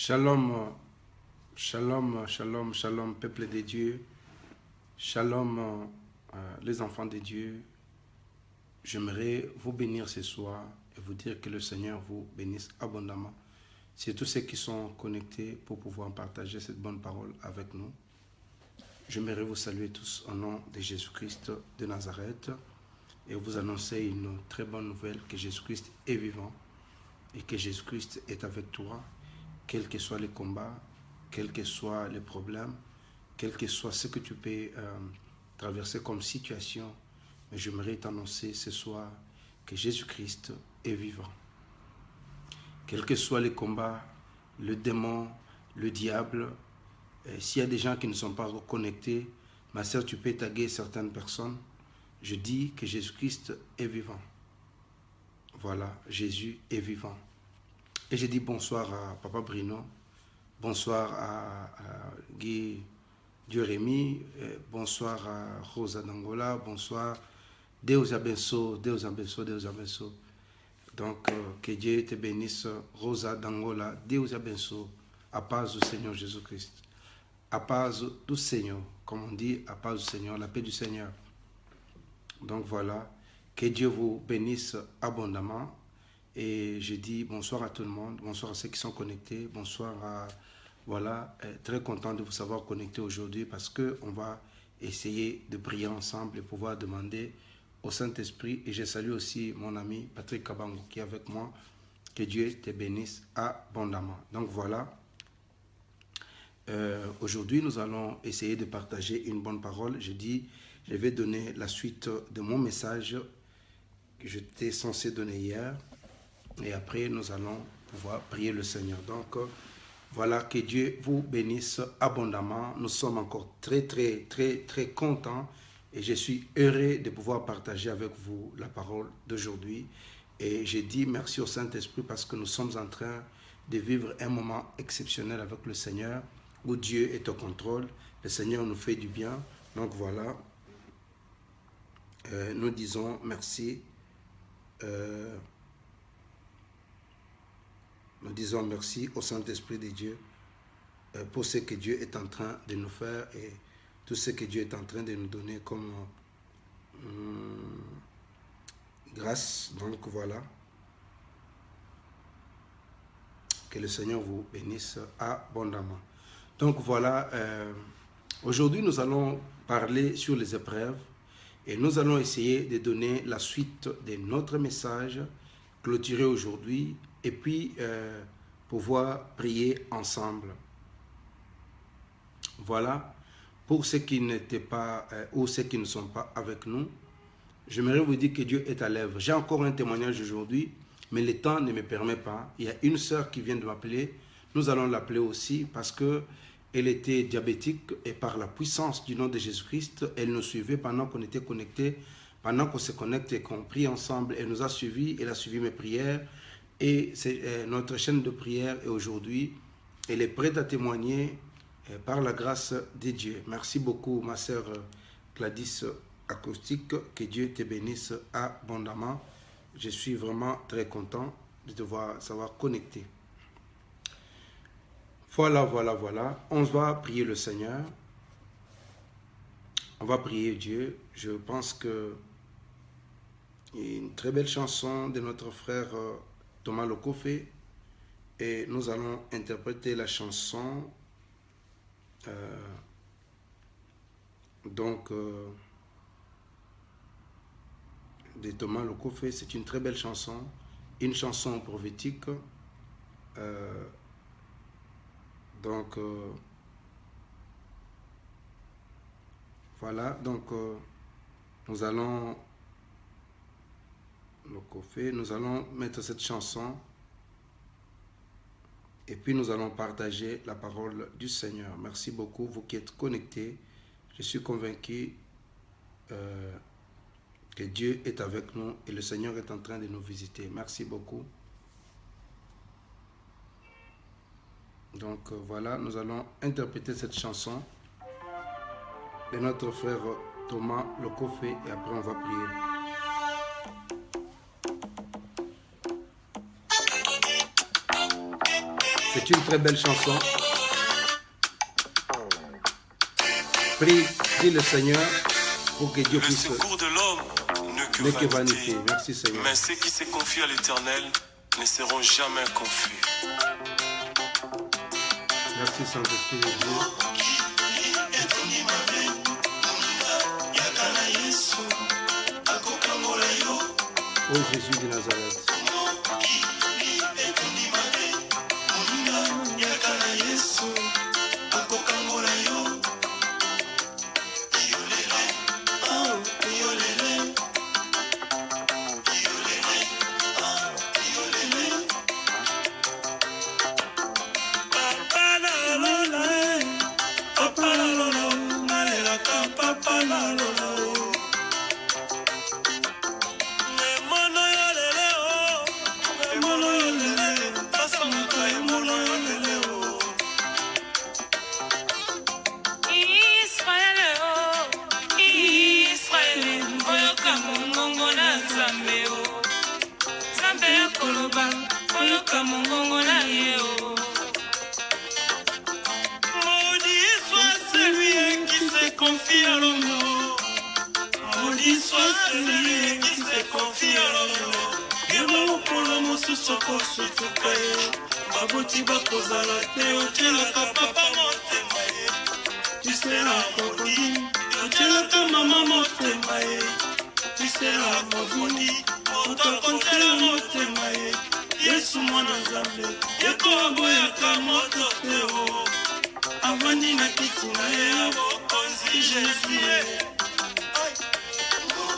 Shalom, shalom, shalom, shalom, peuple de Dieu. Shalom, les enfants de Dieu. J'aimerais vous bénir ce soir et vous dire que le Seigneur vous bénisse abondamment. C'est tous ceux qui sont connectés pour pouvoir partager cette bonne parole avec nous. J'aimerais vous saluer tous au nom de Jésus-Christ de Nazareth et vous annoncer une très bonne nouvelle, que Jésus-Christ est vivant et que Jésus-Christ est avec toi, quels que soient les combats, quels que soient les problèmes, quel que soit ce que tu peux traverser comme situation. Mais j'aimerais t'annoncer ce soir que Jésus-Christ est vivant. Quels que soient les combats, le démon, le diable, s'il y a des gens qui ne sont pas connectés, ma sœur, tu peux taguer certaines personnes. Je dis que Jésus-Christ est vivant. Voilà, Jésus est vivant. Et je dis bonsoir à Papa Bruno, bonsoir à Guy Dieu-Rémy, bonsoir à Rosa d'Angola, bonsoir Deus abençoe, Deus abençoe, Deus abençoe. Donc, que Dieu te bénisse, Rosa d'Angola, Deus abençoe, à paz du Seigneur Jésus-Christ. À paz du Seigneur, comme on dit, à paz du Seigneur, la paix du Seigneur. Donc voilà, que Dieu vous bénisse abondamment. Et je dis bonsoir à tout le monde, bonsoir à ceux qui sont connectés, bonsoir à... Voilà, très content de vous savoir connectés aujourd'hui parce qu'on va essayer de prier ensemble et pouvoir demander au Saint-Esprit. Et je salue aussi mon ami Patrick Kabango qui est avec moi. Que Dieu te bénisse abondamment. Donc voilà, aujourd'hui nous allons essayer de partager une bonne parole. Je dis, je vais donner la suite de mon message que j'étais censé donner hier. Et après, nous allons pouvoir prier le Seigneur. Donc, voilà, que Dieu vous bénisse abondamment. Nous sommes encore très contents. Et je suis heureux de pouvoir partager avec vous la parole d'aujourd'hui. Et je dis merci au Saint-Esprit parce que nous sommes en train de vivre un moment exceptionnel avec le Seigneur, où Dieu est au contrôle. Le Seigneur nous fait du bien. Donc voilà, nous disons merci. Nous disons merci au Saint-Esprit de Dieu pour ce que Dieu est en train de nous faire et tout ce que Dieu est en train de nous donner comme grâce. Donc voilà, que le Seigneur vous bénisse abondamment. Donc voilà, aujourd'hui nous allons parler sur les épreuves et nous allons essayer de donner la suite de notre message clôturé aujourd'hui et puis pouvoir prier ensemble. Voilà, pour ceux qui n'étaient pas ou ceux qui ne sont pas avec nous, j'aimerais vous dire que Dieu est à l'œuvre. J'ai encore un témoignage aujourd'hui, mais le temps ne me permet pas. Il y a une sœur qui vient de m'appeler, nous allons l'appeler aussi parce que elle était diabétique et par la puissance du nom de Jésus-Christ, elle nous suivait pendant qu'on était connectés, pendant qu'on se connecte et qu'on prie ensemble. Elle nous a suivis, elle a suivi mes prières. Et c'est notre chaîne de prière et aujourd'hui, elle est prête à témoigner par la grâce de Dieu. Merci beaucoup, ma sœur Gladys Acoustique. Que Dieu te bénisse abondamment. Je suis vraiment très content de te voir savoir connecter. Voilà. On va prier le Seigneur. On va prier Dieu. Je pense que une très belle chanson de notre frère Thomas Lokofé, et nous allons interpréter la chanson de Thomas Lokofé. C'est une très belle chanson, une chanson prophétique. Voilà, donc nous allons Lokofé, nous allons mettre cette chanson et puis nous allons partager la parole du Seigneur. Merci beaucoup, vous qui êtes connectés. Je suis convaincu que Dieu est avec nous et le Seigneur est en train de nous visiter. Merci beaucoup. Donc voilà, nous allons interpréter cette chanson de notre frère Thomas Lokofé et après on va prier. C'est une très belle chanson. Prie le Seigneur pour que Dieu puisse... Le secours de l'homme n'est que vanité. Merci Seigneur. Mais ceux qui se confient à l'Éternel ne seront jamais confus. Merci Saint-Esprit de Dieu. Ô Jésus de Nazareth.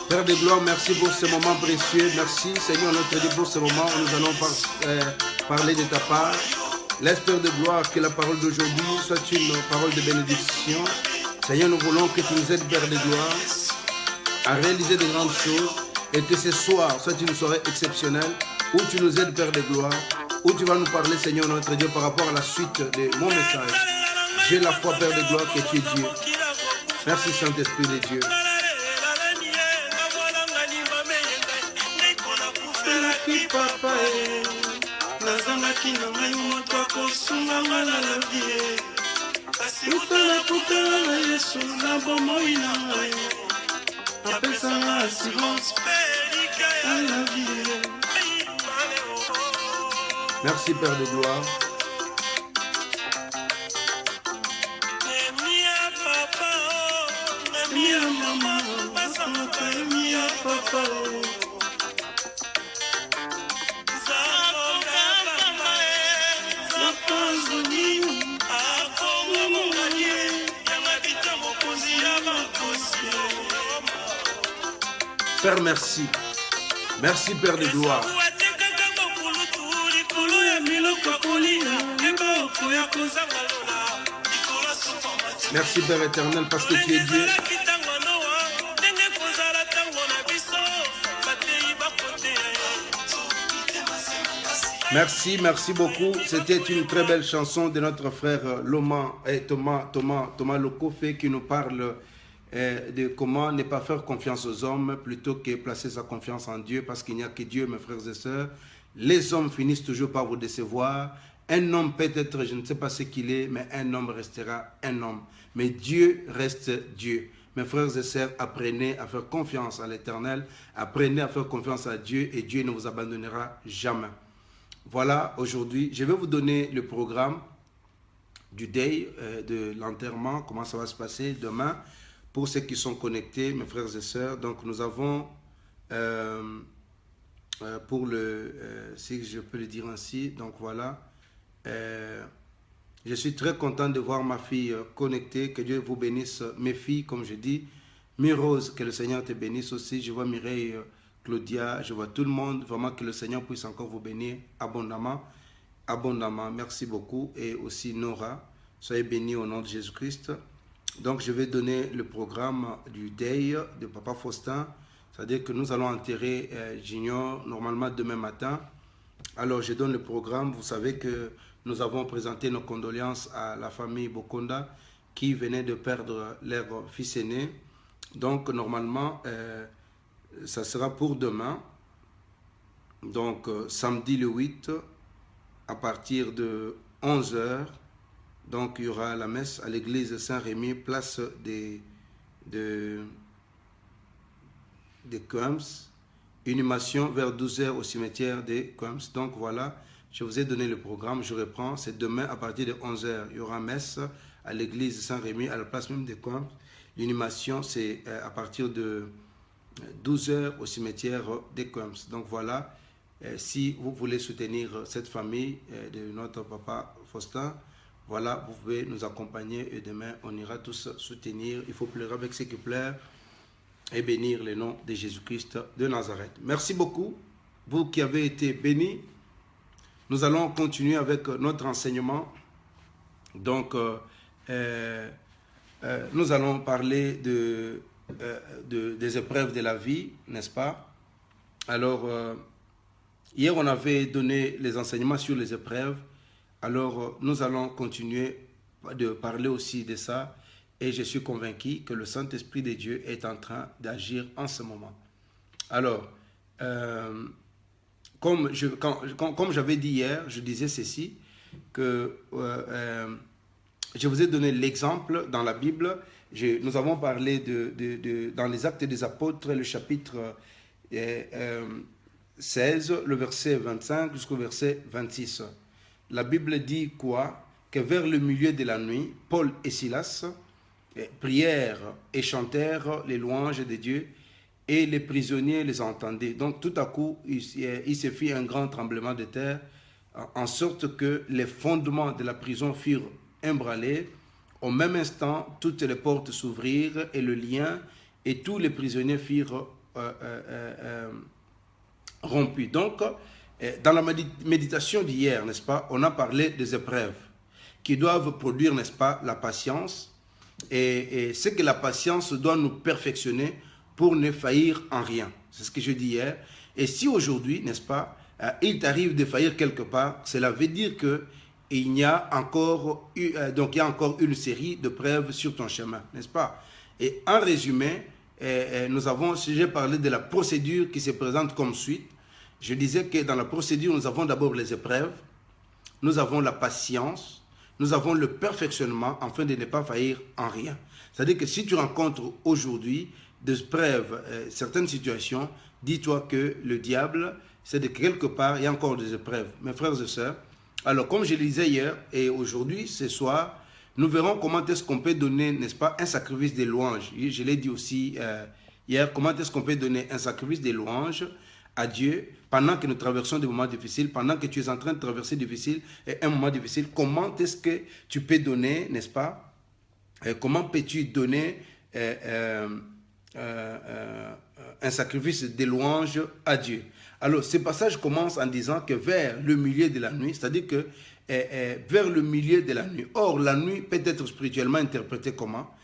Père de gloire, merci pour ce moment précieux. Merci Seigneur notre Dieu pour ce moment où nous allons parler de ta part. Laisse Père de gloire que la parole d'aujourd'hui soit une parole de bénédiction. Seigneur, nous voulons que tu nous aides Père de gloire à réaliser de grandes choses et que ce soir soit une soirée exceptionnelle où tu nous aides Père de gloire, où tu vas nous parler Seigneur notre Dieu par rapport à la suite de mon message. J'ai la foi Père de gloire que tu es Dieu. Merci Saint-Esprit de Dieu. Papa nazangaki na ngai moto akosunganga na la vie kasi utala kutala na Yesu na bomoi na ngai apesanga assurance à la vie. Merci Père de gloire. Mia mama basanga mia papa. Père, merci. Merci, Père de gloire. Merci, Père éternel, parce que tu es Dieu. Merci, merci beaucoup. C'était une très belle chanson de notre frère Thomas Lokofé qui nous parle de comment ne pas faire confiance aux hommes plutôt que placer sa confiance en Dieu, parce qu'il n'y a que Dieu, mes frères et sœurs. Les hommes finissent toujours par vous décevoir. Un homme peut-être, je ne sais pas ce qu'il est, mais un homme restera un homme. Mais Dieu reste Dieu. Mes frères et sœurs, apprenez à faire confiance à l'Éternel, apprenez à faire confiance à Dieu et Dieu ne vous abandonnera jamais. Voilà, aujourd'hui, je vais vous donner le programme du day, de l'enterrement, comment ça va se passer demain. Pour ceux qui sont connectés, mes frères et sœurs, donc nous avons, pour le, si je peux le dire ainsi, donc voilà, je suis très content de voir ma fille connectée, que Dieu vous bénisse, mes filles, comme je dis, Mirose, que le Seigneur te bénisse aussi, je vois Mireille, Claudia, je vois tout le monde, vraiment que le Seigneur puisse encore vous bénir abondamment, abondamment, merci beaucoup, et aussi Nora, soyez bénis au nom de Jésus-Christ. Donc, je vais donner le programme du Day de Papa Faustin. C'est-à-dire que nous allons enterrer Junior normalement demain matin. Alors, je donne le programme. Vous savez que nous avons présenté nos condoléances à la famille Bokonda qui venait de perdre leur fils aîné. Donc, normalement, ça sera pour demain. Donc, samedi le 8, à partir de 11 heures. Donc, il y aura la messe à l'église Saint-Rémy, place des Coems. Inhumation vers 12 heures au cimetière des Coems. Donc, voilà, je vous ai donné le programme. Je reprends. C'est demain à partir de 11 heures. Il y aura messe à l'église Saint-Rémy, à la place même des Coems. L'inhumation, c'est à partir de 12 heures au cimetière des Coems. Donc, voilà. Si vous voulez soutenir cette famille de notre papa Faustin, voilà, vous pouvez nous accompagner et demain, on ira tous soutenir. Il faut pleurer avec ceux qui pleurent et bénir le nom de Jésus-Christ de Nazareth. Merci beaucoup, vous qui avez été bénis. Nous allons continuer avec notre enseignement. Donc, nous allons parler des épreuves de la vie, n'est-ce pas? Alors, hier, on avait donné les enseignements sur les épreuves. Alors, nous allons continuer de parler aussi de ça. Et je suis convaincu que le Saint-Esprit de Dieu est en train d'agir en ce moment. Alors, comme j'avais dit hier, je disais ceci, que je vous ai donné l'exemple dans la Bible. Nous avons parlé dans les Actes des Apôtres, le chapitre 16, le verset 25 jusqu'au verset 26. La Bible dit quoi? Que vers le milieu de la nuit, Paul et Silas prièrent et chantèrent les louanges de Dieu et les prisonniers les entendaient. Donc tout à coup, il se fit un grand tremblement de terre, en sorte que les fondements de la prison furent ébranlés. Au même instant, toutes les portes s'ouvrirent et le lien et tous les prisonniers furent rompus. Donc, dans la méditation d'hier, n'est-ce pas, on a parlé des épreuves qui doivent produire, n'est-ce pas, la patience. Et c'est que la patience doit nous perfectionner pour ne faillir en rien. C'est ce que je dis hier. Et si aujourd'hui, n'est-ce pas, il t'arrive de faillir quelque part, cela veut dire que il y a encore une série de preuves sur ton chemin, n'est-ce pas? Et en résumé, j'ai parlé de la procédure qui se présente comme suite. Je disais que dans la procédure, nous avons d'abord les épreuves, nous avons la patience, nous avons le perfectionnement afin de ne pas faillir en rien. C'est-à-dire que si tu rencontres aujourd'hui des épreuves, certaines situations, dis-toi que le diable, c'est de quelque part, il y a encore des épreuves. Mes frères et sœurs, alors comme je le disais hier et aujourd'hui, ce soir, nous verrons comment est-ce qu'on peut donner, n'est-ce pas, un sacrifice de louange. Je l'ai dit aussi hier, comment est-ce qu'on peut donner un sacrifice de louange à Dieu pendant que nous traversons des moments difficiles, pendant que tu es en train de traverser un moment difficile. Comment est-ce que tu peux donner, n'est-ce pas, comment peux-tu donner un sacrifice de louange à Dieu? Alors, ce passage commence en disant que vers le milieu de la nuit, c'est-à-dire que vers le milieu de la nuit. Or, la nuit peut être spirituellement interprétée comment?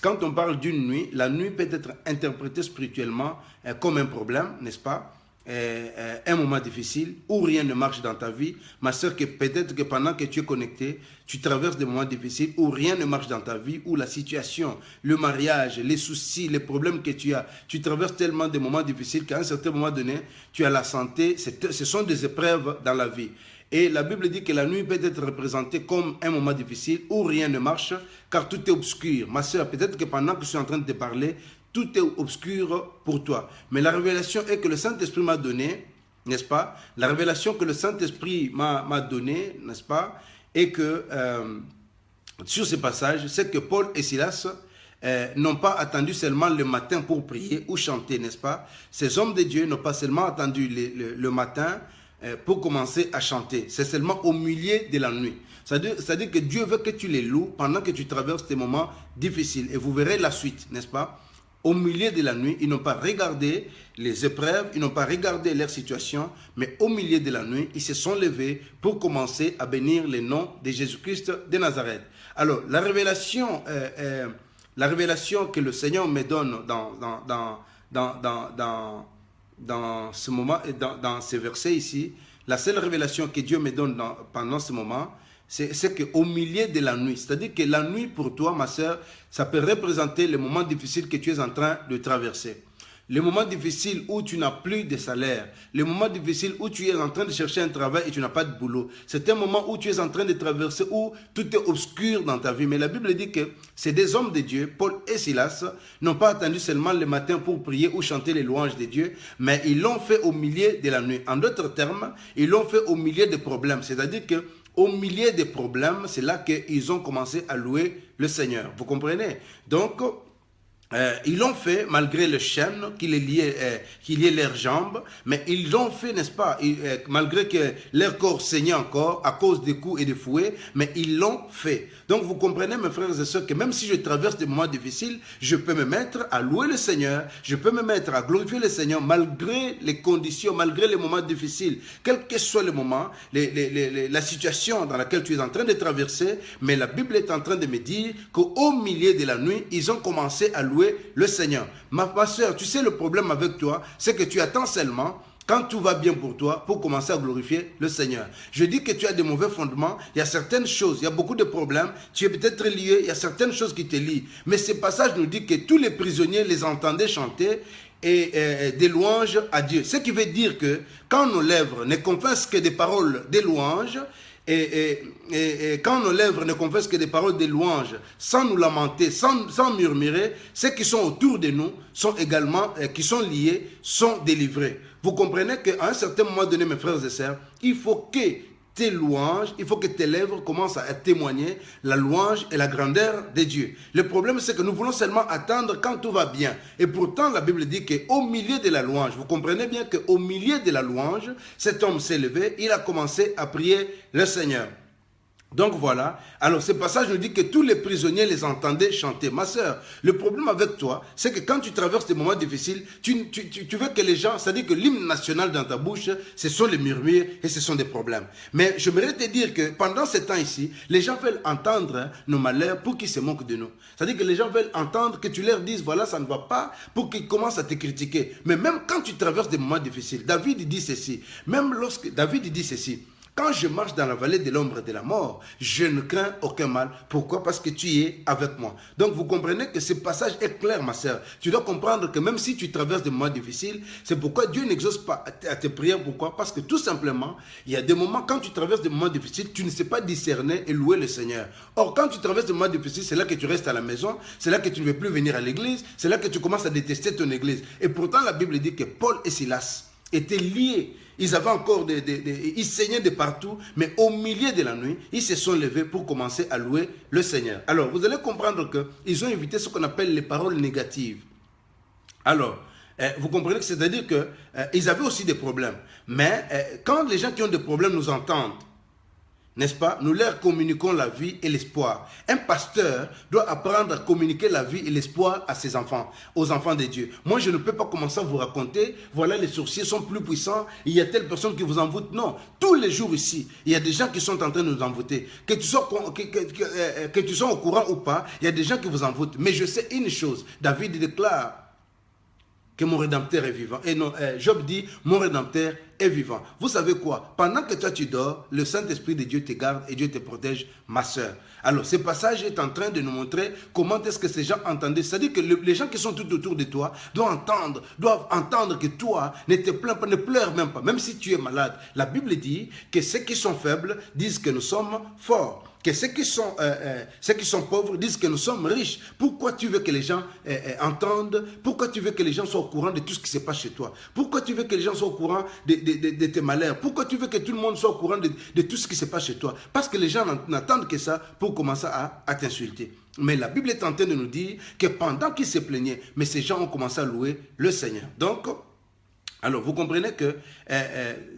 Quand on parle d'une nuit, la nuit peut être interprétée spirituellement comme un problème, n'est-ce pas? Un moment difficile où rien ne marche dans ta vie. Ma soeur, peut-être que pendant que tu es connecté, tu traverses des moments difficiles où rien ne marche dans ta vie, où la situation, le mariage, les soucis, les problèmes que tu as, tu traverses tellement de moments difficiles qu'à un certain moment donné, tu as la santé. Ce sont des épreuves dans la vie. Et la Bible dit que la nuit peut être représentée comme un moment difficile où rien ne marche, car tout est obscur. Ma soeur, peut-être que pendant que je suis en train de te parler, tout est obscur pour toi. Mais la révélation est que le Saint-Esprit m'a donné, n'est-ce pas? La révélation que le Saint-Esprit m'a donnée, n'est-ce pas? Et que sur ce passage, c'est que Paul et Silas n'ont pas attendu seulement le matin pour prier ou chanter, n'est-ce pas? Ces hommes de Dieu n'ont pas seulement attendu le matin pour commencer à chanter. C'est seulement au milieu de la nuit. C'est-à-dire que Dieu veut que tu les loues pendant que tu traverses tes moments difficiles. Et vous verrez la suite, n'est-ce pas? Au milieu de la nuit, ils n'ont pas regardé les épreuves, ils n'ont pas regardé leur situation, mais au milieu de la nuit, ils se sont levés pour commencer à bénir le nom de Jésus-Christ de Nazareth. Alors, la révélation que le Seigneur me donne dans ce moment, dans ces versets ici, la seule révélation que Dieu me donne pendant ce moment, c'est qu'au milieu de la nuit, c'est-à-dire que la nuit pour toi, ma soeur, ça peut représenter le moment difficile que tu es en train de traverser. les moments difficiles où tu n'as plus de salaire, les moments difficiles où tu es en train de chercher un travail et tu n'as pas de boulot, c'est un moment où tu es en train de traverser, où tout est obscur dans ta vie. Mais la Bible dit que c'est des hommes de Dieu, Paul et Silas, n'ont pas attendu seulement le matin pour prier ou chanter les louanges de Dieu, mais ils l'ont fait au milieu de la nuit. En d'autres termes, ils l'ont fait au milieu des problèmes. C'est-à-dire que au milieu des problèmes, c'est là qu'ils ont commencé à louer le Seigneur. Vous comprenez? Donc, ils l'ont fait malgré le chêne qui liait leurs jambes, mais ils l'ont fait, n'est-ce pas, malgré que leur corps saignait encore à cause des coups et des fouets, mais ils l'ont fait. Donc vous comprenez, mes frères et sœurs, que même si je traverse des moments difficiles, je peux me mettre à louer le Seigneur, je peux me mettre à glorifier le Seigneur malgré les conditions, malgré les moments difficiles, quel que soit le moment, la situation dans laquelle tu es en train de traverser, mais la Bible est en train de me dire qu'au milieu de la nuit, ils ont commencé à louer le Seigneur. Ma soeur, tu sais le problème avec toi, c'est que tu attends seulement quand tout va bien pour toi pour commencer à glorifier le Seigneur. Je dis que tu as des mauvais fondements, il y a certaines choses, il y a beaucoup de problèmes, tu es peut-être lié, il y a certaines choses qui te lient. Mais ce passage nous dit que tous les prisonniers les entendaient chanter et des louanges à Dieu. Ce qui veut dire que quand nos lèvres ne confessent que des paroles de louanges, et quand nos lèvres ne confessent que des paroles de louange, sans nous lamenter, sans murmurer, ceux qui sont autour de nous sont également, qui sont liés, sont délivrés. Vous comprenez qu'à un certain moment donné, mes frères et sœurs, il faut que tes louanges, il faut que tes lèvres commencent à témoigner la louange et la grandeur de Dieu. Le problème, c'est que nous voulons seulement attendre quand tout va bien. Et pourtant, la Bible dit qu'au milieu de la louange, vous comprenez bien qu'au milieu de la louange, cet homme s'est levé, il a commencé à prier le Seigneur. Donc voilà, alors ce passage nous dit que tous les prisonniers les entendaient chanter. Ma soeur, le problème avec toi, c'est que quand tu traverses des moments difficiles, tu veux que les gens, c'est-à-dire que l'hymne national dans ta bouche, ce sont les murmures et ce sont des problèmes. Mais j'aimerais te dire que pendant ce temps ici, les gens veulent entendre nos malheurs pour qu'ils se moquent de nous. C'est-à-dire que les gens veulent entendre que tu leur dises, voilà, ça ne va pas, pour qu'ils commencent à te critiquer. Mais même quand tu traverses des moments difficiles, David dit ceci, même lorsque David dit ceci, quand je marche dans la vallée de l'ombre de la mort, je ne crains aucun mal. Pourquoi? Parce que tu es avec moi. Donc vous comprenez que ce passage est clair, ma sœur. Tu dois comprendre que même si tu traverses des moments difficiles, c'est pourquoi Dieu n'exauce pas à tes prières. Pourquoi? Parce que tout simplement, il y a des moments, quand tu traverses des moments difficiles, tu ne sais pas discerner et louer le Seigneur. Or, quand tu traverses des moments difficiles, c'est là que tu restes à la maison, c'est là que tu ne veux plus venir à l'église, c'est là que tu commences à détester ton église. Et pourtant, la Bible dit que Paul et Silas étaient liés. Ils avaient encore ils saignaient de partout, mais au milieu de la nuit, ils se sont levés pour commencer à louer le Seigneur. Alors, vous allez comprendre qu'ils ont évité ce qu'on appelle les paroles négatives. Alors, vous comprenez que c'est-à-dire qu'ils avaient aussi des problèmes. Mais quand les gens qui ont des problèmes nous entendent, n'est-ce pas? Nous leur communiquons la vie et l'espoir. Un pasteur doit apprendre à communiquer la vie et l'espoir à ses enfants, aux enfants de Dieu. Moi, je ne peux pas commencer à vous raconter, voilà, les sorciers sont plus puissants, il y a telle personne qui vous envoûte. Non, tous les jours ici, il y a des gens qui sont en train de nous envoûter. Que tu sois au courant ou pas, il y a des gens qui vous envoûtent. Mais je sais une chose, David déclare que mon Rédempteur est vivant. Et non, Job dit, mon Rédempteur est vivant. Vous savez quoi? Pendant que toi tu dors, le Saint-Esprit de Dieu te garde et Dieu te protège, ma soeur. Alors, ce passage est en train de nous montrer comment est-ce que ces gens entendaient. C'est-à-dire que les gens qui sont tout autour de toi doivent entendre que toi, ne te plains pas, ne pleure même pas, même si tu es malade. La Bible dit que ceux qui sont faibles disent que nous sommes forts. Que ceux qui sont pauvres disent que nous sommes riches. Pourquoi tu veux que les gens entendent? Pourquoi tu veux que les gens soient au courant de tout ce qui se passe chez toi? Pourquoi tu veux que les gens soient au courant de tes malheurs? Pourquoi tu veux que tout le monde soit au courant de tout ce qui se passe chez toi? Parce que les gens n'attendent que ça pour commencer à t'insulter. Mais la Bible est en train de nous dire que pendant qu'ils se plaignaient, mais ces gens ont commencé à louer le Seigneur. Donc, alors, vous comprenez que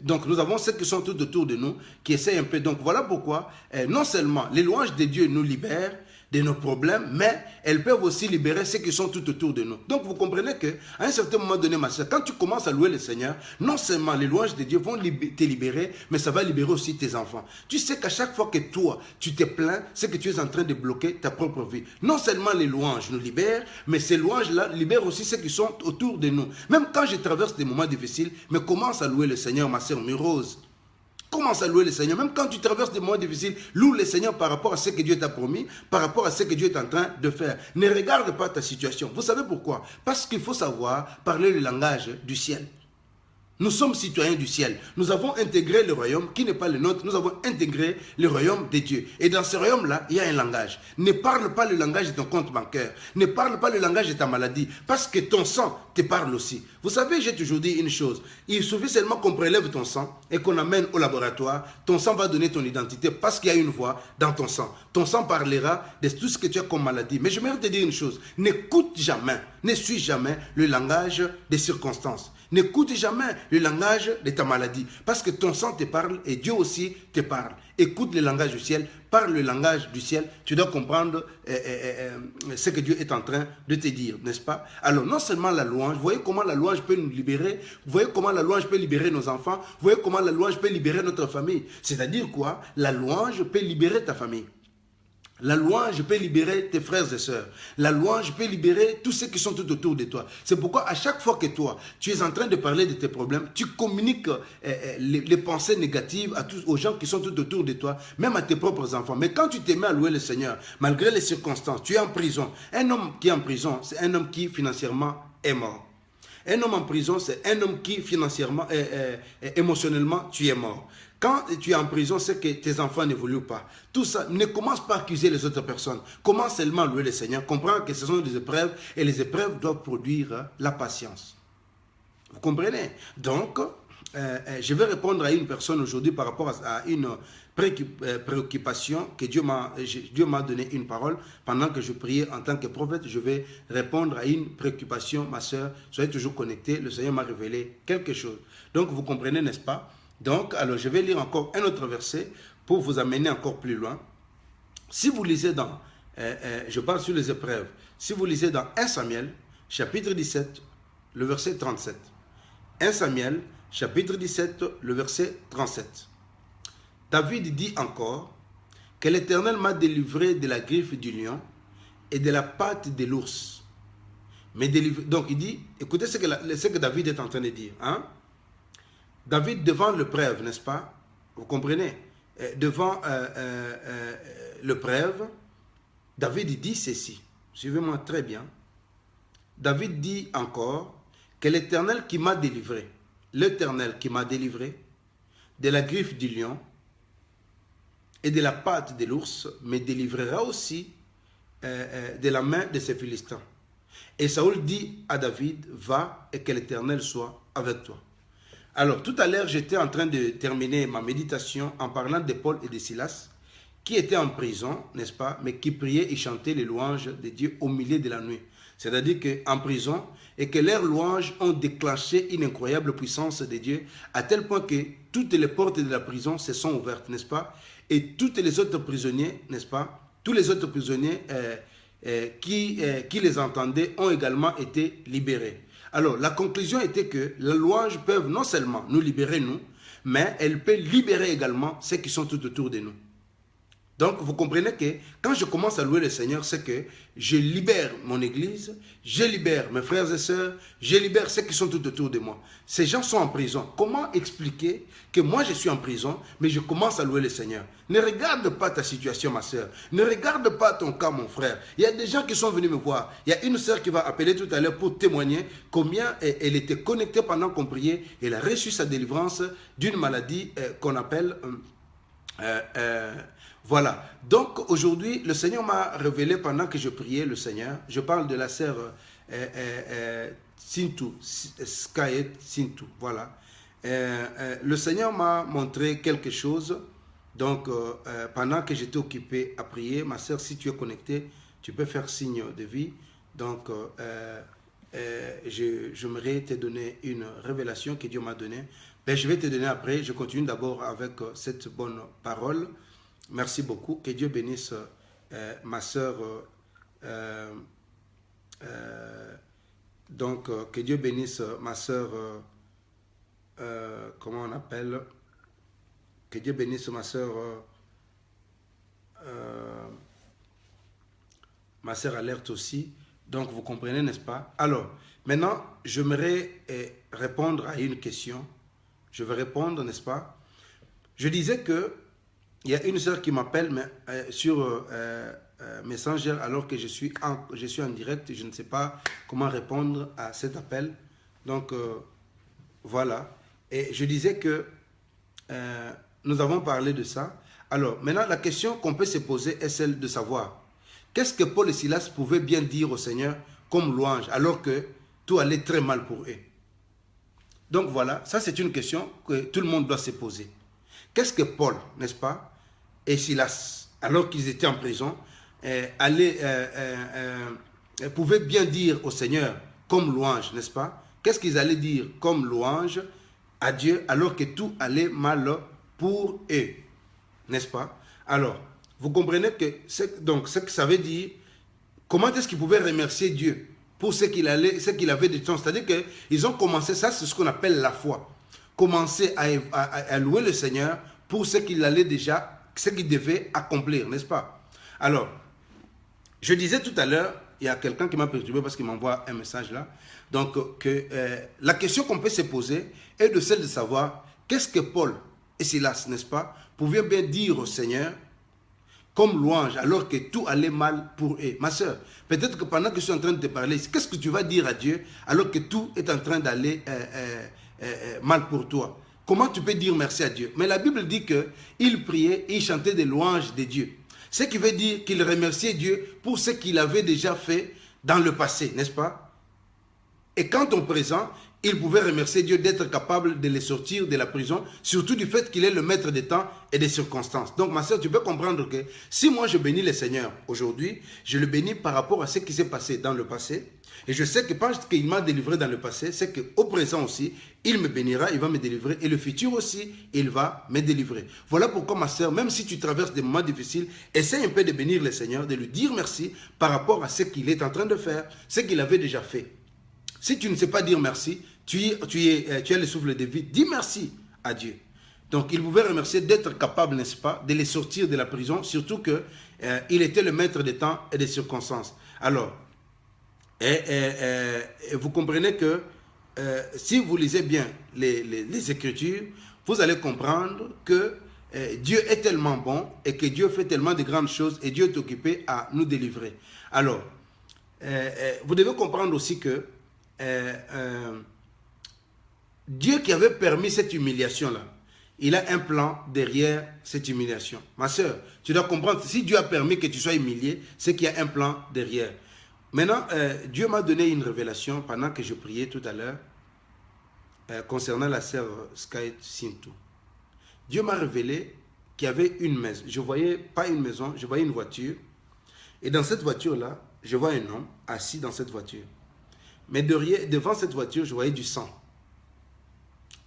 donc nous avons ceux qui sont tout autour de nous, qui essaient un peu. Donc, voilà pourquoi, non seulement les louanges de Dieu nous libèrent de nos problèmes, mais elles peuvent aussi libérer ceux qui sont tout autour de nous. Donc, vous comprenez qu'à un certain moment donné, ma soeur, quand tu commences à louer le Seigneur, non seulement les louanges de Dieu vont te libérer, mais ça va libérer aussi tes enfants. Tu sais qu'à chaque fois que toi, tu te plains, c'est que tu es en train de bloquer ta propre vie. Non seulement les louanges nous libèrent, mais ces louanges-là libèrent aussi ceux qui sont autour de nous. Même quand je traverse des moments difficiles, mais commence à louer le Seigneur, ma soeur Murose. Commence à louer le Seigneur. Même quand tu traverses des moments difficiles, loue le Seigneur par rapport à ce que Dieu t'a promis, par rapport à ce que Dieu est en train de faire. Ne regarde pas ta situation. Vous savez pourquoi? Parce qu'il faut savoir parler le langage du ciel. Nous sommes citoyens du ciel. Nous avons intégré le royaume qui n'est pas le nôtre. Nous avons intégré le royaume de Dieu. Et dans ce royaume-là, il y a un langage. Ne parle pas le langage de ton compte bancaire. Ne parle pas le langage de ta maladie. Parce que ton sang te parle aussi. Vous savez, j'ai toujours dit une chose. Il suffit seulement qu'on prélève ton sang et qu'on amène au laboratoire. Ton sang va donner ton identité parce qu'il y a une voix dans ton sang. Ton sang parlera de tout ce que tu as comme maladie. Mais je voudrais te dire une chose. N'écoute jamais, ne suis jamais le langage des circonstances. N'écoute jamais le langage de ta maladie. Parce que ton sang te parle et Dieu aussi te parle. Écoute le langage du ciel, parle le langage du ciel. Tu dois comprendre ce que Dieu est en train de te dire, n'est-ce pas? Alors, non seulement la louange, vous voyez comment la louange peut nous libérer. Vous voyez comment la louange peut libérer nos enfants. Vous voyez comment la louange peut libérer notre famille. C'est-à-dire quoi? La louange peut libérer ta famille. La louange peut libérer tes frères et sœurs. La louange peut libérer tous ceux qui sont tout autour de toi. C'est pourquoi à chaque fois que toi, tu es en train de parler de tes problèmes, tu communiques les pensées négatives aux gens qui sont tout autour de toi, même à tes propres enfants. Mais quand tu te mets à louer le Seigneur, malgré les circonstances, tu es en prison. Un homme qui est en prison, c'est un homme qui financièrement est mort. Un homme en prison, c'est un homme qui financièrement, émotionnellement, tu es mort. Quand tu es en prison, c'est que tes enfants n'évoluent pas. Tout ça, ne commence pas à accuser les autres personnes. Commence seulement à louer le Seigneur. Comprends que ce sont des épreuves et les épreuves doivent produire la patience. Vous comprenez? Donc, je vais répondre à une personne aujourd'hui par rapport à une préoccupation que Dieu m'a donné une parole. Pendant que je priais en tant que prophète, je vais répondre à une préoccupation. Ma soeur, soyez toujours connectés. Le Seigneur m'a révélé quelque chose. Donc, vous comprenez, n'est-ce pas? Donc, alors, je vais lire encore un autre verset pour vous amener encore plus loin. Si vous lisez dans, je parle sur les épreuves, si vous lisez dans 1 Samuel, chapitre 17, le verset 37. 1 Samuel, chapitre 17, le verset 37. David dit encore que l'Éternel m'a délivré de la griffe du lion et de la patte de l'ours. Donc, il dit, écoutez ce que David est en train de dire, hein? David, devant l'épreuve, n'est-ce pas? Vous comprenez? Devant l'épreuve, David dit ceci. Suivez-moi très bien. David dit encore que l'Éternel qui m'a délivré, l'Éternel qui m'a délivré de la griffe du lion et de la patte de l'ours me délivrera aussi de la main de ces Philistins. Et Saoul dit à David, va et que l'Éternel soit avec toi. Alors, tout à l'heure, j'étais en train de terminer ma méditation en parlant de Paul et de Silas, qui étaient en prison, n'est-ce pas, mais qui priaient et chantaient les louanges de Dieu au milieu de la nuit. C'est-à-dire qu'en prison, et que leurs louanges ont déclenché une incroyable puissance de Dieu, à tel point que toutes les portes de la prison se sont ouvertes, n'est-ce pas? Et tous les autres prisonniers, n'est-ce pas? Tous les autres prisonniers qui les entendaient ont également été libérés. Alors, la conclusion était que les louanges peuvent non seulement nous libérer, nous, mais elles peuvent libérer également ceux qui sont tout autour de nous. Donc, vous comprenez que quand je commence à louer le Seigneur, c'est que je libère mon église, je libère mes frères et sœurs, je libère ceux qui sont tout autour de moi. Ces gens sont en prison. Comment expliquer que moi je suis en prison, mais je commence à louer le Seigneur? Ne regarde pas ta situation, ma sœur. Ne regarde pas ton cas, mon frère. Il y a des gens qui sont venus me voir. Il y a une sœur qui va appeler tout à l'heure pour témoigner combien elle était connectée pendant qu'on priait. Elle a reçu sa délivrance d'une maladie qu'on appelle... voilà. Donc aujourd'hui, le Seigneur m'a révélé pendant que je priais le Seigneur. Je parle de la sœur Sintu, Skyet Sintu. Voilà. Le Seigneur m'a montré quelque chose. Donc pendant que j'étais occupé à prier, ma sœur, si tu es connectée, tu peux faire signe de vie. Donc j'aimerais te donner une révélation que Dieu m'a donnée. Ben, je vais te donner après. Je continue d'abord avec cette bonne parole. Merci beaucoup. Que Dieu bénisse ma sœur. Donc, que Dieu bénisse ma sœur. Comment on appelle? Que Dieu bénisse ma sœur. Ma sœur Alerte aussi. Donc, vous comprenez, n'est-ce pas? Alors, maintenant, j'aimerais répondre à une question. Je vais répondre, n'est-ce pas? je disais que il y a une sœur qui m'appelle sur Messenger alors que je suis en direct et je ne sais pas comment répondre à cet appel. Donc, voilà. Et je disais que nous avons parlé de ça. Alors, maintenant, la question qu'on peut se poser est celle de savoir qu'est-ce que Paul et Silas pouvaient bien dire au Seigneur comme louange alors que tout allait très mal pour eux. Donc voilà, ça c'est une question que tout le monde doit se poser. Qu'est-ce que Paul, n'est-ce pas, et Silas, alors qu'ils étaient en prison, pouvaient bien dire au Seigneur comme louange, n'est-ce pas? Qu'est-ce qu'ils allaient dire comme louange à Dieu alors que tout allait mal pour eux, n'est-ce pas? Alors, vous comprenez que ce que ça veut dire, comment est-ce qu'ils pouvaient remercier Dieu pour ce qu'il avait de temps? C'est-à-dire qu'ils ont commencé, ça c'est ce qu'on appelle la foi, commencer à louer le Seigneur pour ce qu'il allait déjà, ce qu'il devait accomplir, n'est-ce pas? Alors, je disais tout à l'heure, il y a quelqu'un qui m'a perturbé parce qu'il m'envoie un message là, donc la question qu'on peut se poser est de celle de savoir qu'est-ce que Paul et Silas, n'est-ce pas, pouvaient bien dire au Seigneur comme louange alors que tout allait mal pour eux. Ma soeur, peut-être que pendant que je suis en train de te parler, qu'est-ce que tu vas dire à Dieu alors que tout est en train d'aller mal pour toi? Comment tu peux dire merci à Dieu? Mais la Bible dit qu'il priait et il chantait des louanges de Dieu. Ce qui veut dire qu'il remerciait Dieu pour ce qu'il avait déjà fait dans le passé, n'est-ce pas? Et quant au présent, il pouvait remercier Dieu d'être capable de les sortir de la prison, surtout du fait qu'il est le maître des temps et des circonstances. Donc ma soeur, tu peux comprendre que si moi je bénis le Seigneur aujourd'hui, je le bénis par rapport à ce qui s'est passé dans le passé. Et je sais que parce qu'il m'a délivré dans le passé, c'est qu'au présent aussi, il me bénira, il va me délivrer. Et le futur aussi, il va me délivrer. Voilà pourquoi ma soeur, même si tu traverses des moments difficiles, essaie un peu de bénir le Seigneur, de lui dire merci par rapport à ce qu'il est en train de faire, ce qu'il avait déjà fait. Si tu ne sais pas dire merci, tu as le souffle de vie, dis merci à Dieu. Donc il pouvait remercier d'être capable, n'est-ce pas, de les sortir de la prison, surtout qu'il était le maître des temps et des circonstances. Alors, vous comprenez que si vous lisez bien les Écritures, vous allez comprendre que Dieu est tellement bon et que Dieu fait tellement de grandes choses et Dieu est occupé à nous délivrer. Alors, vous devez comprendre aussi que Dieu qui avait permis cette humiliation-là, il a un plan derrière cette humiliation. Ma soeur, tu dois comprendre, si Dieu a permis que tu sois humilié, c'est qu'il y a un plan derrière. Maintenant, Dieu m'a donné une révélation pendant que je priais tout à l'heure concernant la sœur Sky Sintu. Dieu m'a révélé qu'il y avait une maison. Je ne voyais pas une maison, je voyais une voiture. Et dans cette voiture-là, je vois un homme assis dans cette voiture. Mais devant cette voiture, je voyais du sang.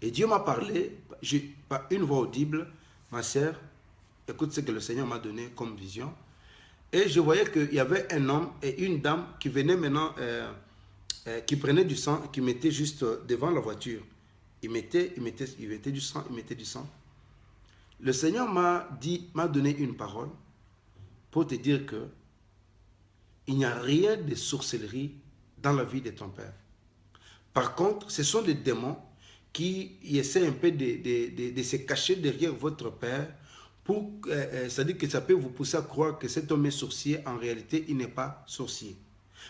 Et Dieu m'a parlé, par une voix audible, ma sœur, écoute ce que le Seigneur m'a donné comme vision. Et je voyais qu'il y avait un homme et une dame qui venaient maintenant, qui prenaient du sang et qui mettaient juste devant la voiture. Ils mettaient du sang, ils mettaient du sang. Le Seigneur m'a donné une parole pour te dire que il n'y a rien de sorcellerie dans la vie de ton père. Par contre, ce sont des démons qui essaient un peu de se cacher derrière votre père pour, c'est-à-dire que ça peut vous pousser à croire que cet homme est sorcier. En réalité, il n'est pas sorcier.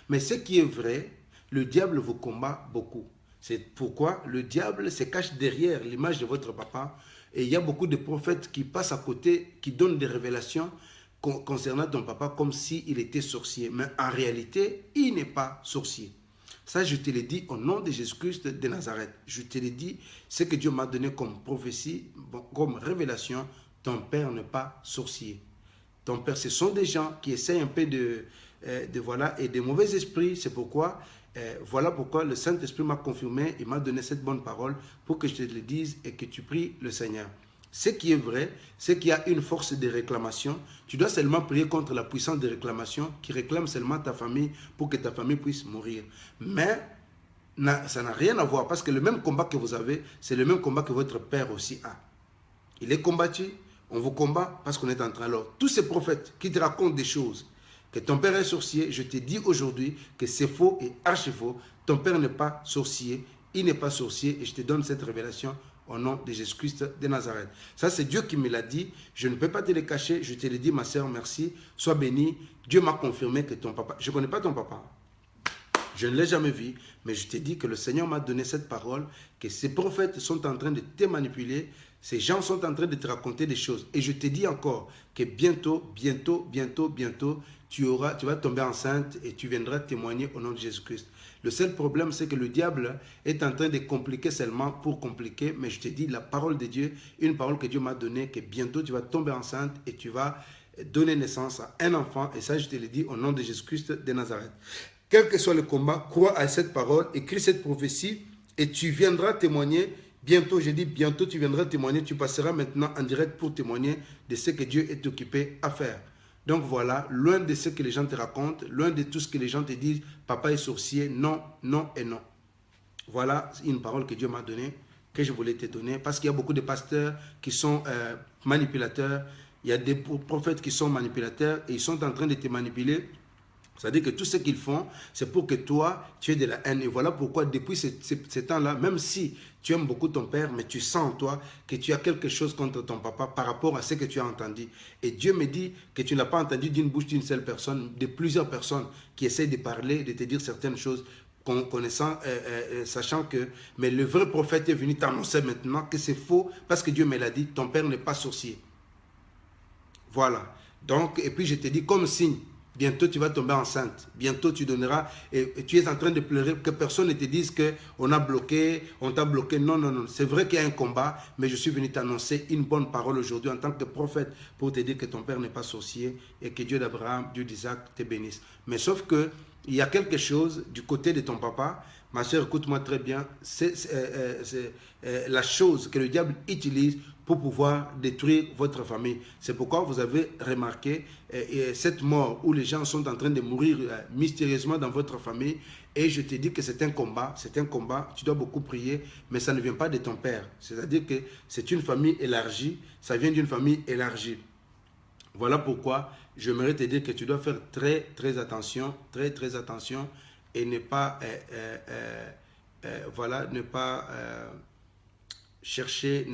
Mais ce qui est vrai, le diable vous combat beaucoup. C'est pourquoi le diable se cache derrière l'image de votre papa. Et il y a beaucoup de prophètes qui passent à côté, qui donnent des révélations concernant ton papa comme s'il était sorcier. Mais en réalité, il n'est pas sorcier. Ça, je te l'ai dit au nom de Jésus-Christ de Nazareth. Je te l'ai dit, ce que Dieu m'a donné comme prophétie, comme révélation, ton père n'est pas sorcier. Ton père, ce sont des gens qui essayent un peu voilà, et de mauvais esprits. C'est pourquoi, voilà pourquoi le Saint-Esprit m'a confirmé, il m'a donné cette bonne parole pour que je te le dise et que tu pries le Seigneur. Ce qui est vrai, c'est qu'il y a une force de réclamation. Tu dois seulement prier contre la puissance de réclamation qui réclame seulement ta famille pour que ta famille puisse mourir. Mais ça n'a rien à voir parce que le même combat que vous avez, c'est le même combat que votre père aussi a. Il est combattu, on vous combat parce qu'on est en train. Alors, tous ces prophètes qui te racontent des choses, que ton père est sorcier, je te dis aujourd'hui que c'est faux et archi faux. Ton père n'est pas sorcier, il n'est pas sorcier et je te donne cette révélation au nom de Jésus-Christ de Nazareth. Ça, c'est Dieu qui me l'a dit. Je ne peux pas te le cacher. Je te l'ai dit, ma sœur, merci. Sois bénie. Dieu m'a confirmé que ton papa... Je ne connais pas ton papa. Je ne l'ai jamais vu, mais je t'ai dit que le Seigneur m'a donné cette parole, que ces prophètes sont en train de te manipuler, ces gens sont en train de te raconter des choses. Et je te dis encore que bientôt, tu vas tomber enceinte et tu viendras témoigner au nom de Jésus-Christ. Le seul problème, c'est que le diable est en train de compliquer seulement pour compliquer, mais je te dis la parole de Dieu, une parole que Dieu m'a donnée, que bientôt tu vas tomber enceinte et tu vas donner naissance à un enfant. Et ça, je te le dis au nom de Jésus-Christ de Nazareth. Quel que soit le combat, crois à cette parole, écris cette prophétie et tu viendras témoigner. Bientôt, je dis bientôt, tu viendras témoigner. Tu passeras maintenant en direct pour témoigner de ce que Dieu est occupé à faire. Donc voilà, loin de ce que les gens te racontent, loin de tout ce que les gens te disent, papa est sorcier, non, non et non. Voilà une parole que Dieu m'a donnée, que je voulais te donner, parce qu'il y a beaucoup de pasteurs qui sont manipulateurs, il y a des prophètes qui sont manipulateurs et ils sont en train de te manipuler. C'est-à-dire que tout ce qu'ils font, c'est pour que toi, tu aies de la haine. Et voilà pourquoi, depuis ce temps-là, même si tu aimes beaucoup ton père, mais tu sens en toi que tu as quelque chose contre ton papa par rapport à ce que tu as entendu. Et Dieu me dit que tu n'as pas entendu d'une bouche d'une seule personne, de plusieurs personnes qui essaient de parler, de te dire certaines choses, connaissant, sachant que mais le vrai prophète est venu t'annoncer maintenant que c'est faux, parce que Dieu me l'a dit, ton père n'est pas sorcier. Voilà. Donc, et puis je te dis comme signe, bientôt tu vas tomber enceinte. Bientôt tu donneras. Et tu es en train de pleurer. Que personne ne te dise qu'on a bloqué, on t'a bloqué. Non, non, non. C'est vrai qu'il y a un combat. Mais je suis venu t'annoncer une bonne parole aujourd'hui en tant que prophète pour te dire que ton père n'est pas sorcier et que Dieu d'Abraham, Dieu d'Isaac te bénisse. Mais sauf que il y a quelque chose du côté de ton papa. Ma soeur, écoute-moi très bien. C'est la chose que le diable utilise pour pouvoir détruire votre famille. C'est pourquoi vous avez remarqué cette mort où les gens sont en train de mourir mystérieusement dans votre famille. Et je te dis que c'est un combat, tu dois beaucoup prier, mais ça ne vient pas de ton père. C'est-à-dire que c'est une famille élargie, ça vient d'une famille élargie. Voilà pourquoi j'aimerais te dire que tu dois faire très attention et ne pas, voilà, ne pas chercher,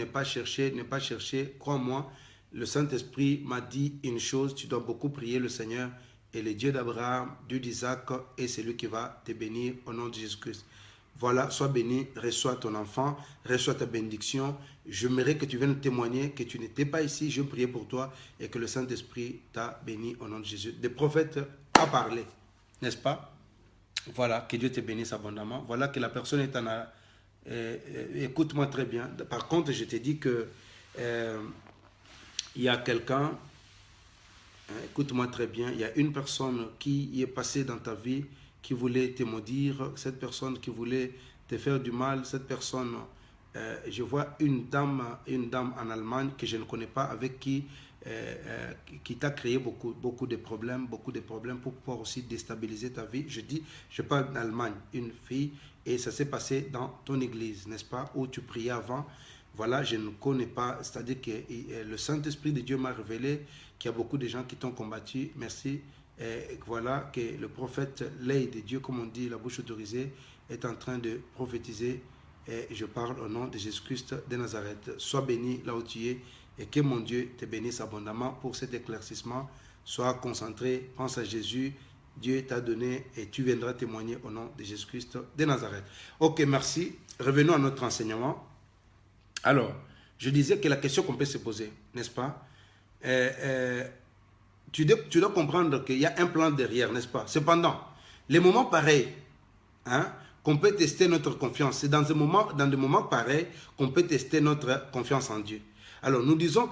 crois-moi, le Saint-Esprit m'a dit une chose, tu dois beaucoup prier le Seigneur et le Dieu d'Abraham, Dieu d'Isaac est celui qui va te bénir au nom de Jésus-Christ. Voilà, sois béni, reçois ton enfant, reçois ta bénédiction. J'aimerais que tu viennes témoigner que tu n'étais pas ici, je priais pour toi et que le Saint-Esprit t'a béni au nom de Jésus. Des prophètes a parlé, n'est-ce pas? Voilà, que Dieu te bénisse abondamment. Voilà que la personne est en... écoute-moi très bien. Par contre, je te dis que il y a quelqu'un, écoute-moi très bien, il y a une personne qui est passée dans ta vie, qui voulait te maudire, cette personne qui voulait te faire du mal, cette personne, je vois une dame en Allemagne que je ne connais pas, avec qui t'a créé beaucoup de problèmes pour pouvoir aussi déstabiliser ta vie. Je parle d'Allemagne, une fille, et ça s'est passé dans ton église, n'est-ce pas, où tu priais avant. Voilà, je ne connais pas, c'est-à-dire que le Saint-Esprit de Dieu m'a révélé qu'il y a beaucoup de gens qui t'ont combattu. Merci. Et voilà que le prophète, l'œil de Dieu, comme on dit, la bouche autorisée, est en train de prophétiser. Et je parle au nom de Jésus-Christ de Nazareth. Sois béni là où tu es et que mon Dieu te bénisse abondamment pour cet éclaircissement. Sois concentré, pense à Jésus. Dieu t'a donné et tu viendras témoigner au nom de Jésus-Christ de Nazareth. Ok, merci. Revenons à notre enseignement. Alors, je disais que la question qu'on peut se poser, n'est-ce pas? Tu dois comprendre qu'il y a un plan derrière, n'est-ce pas? Cependant, les moments pareils, qu'on peut tester notre confiance, c'est dans des moments pareils qu'on peut tester notre confiance en Dieu. Alors, nous disons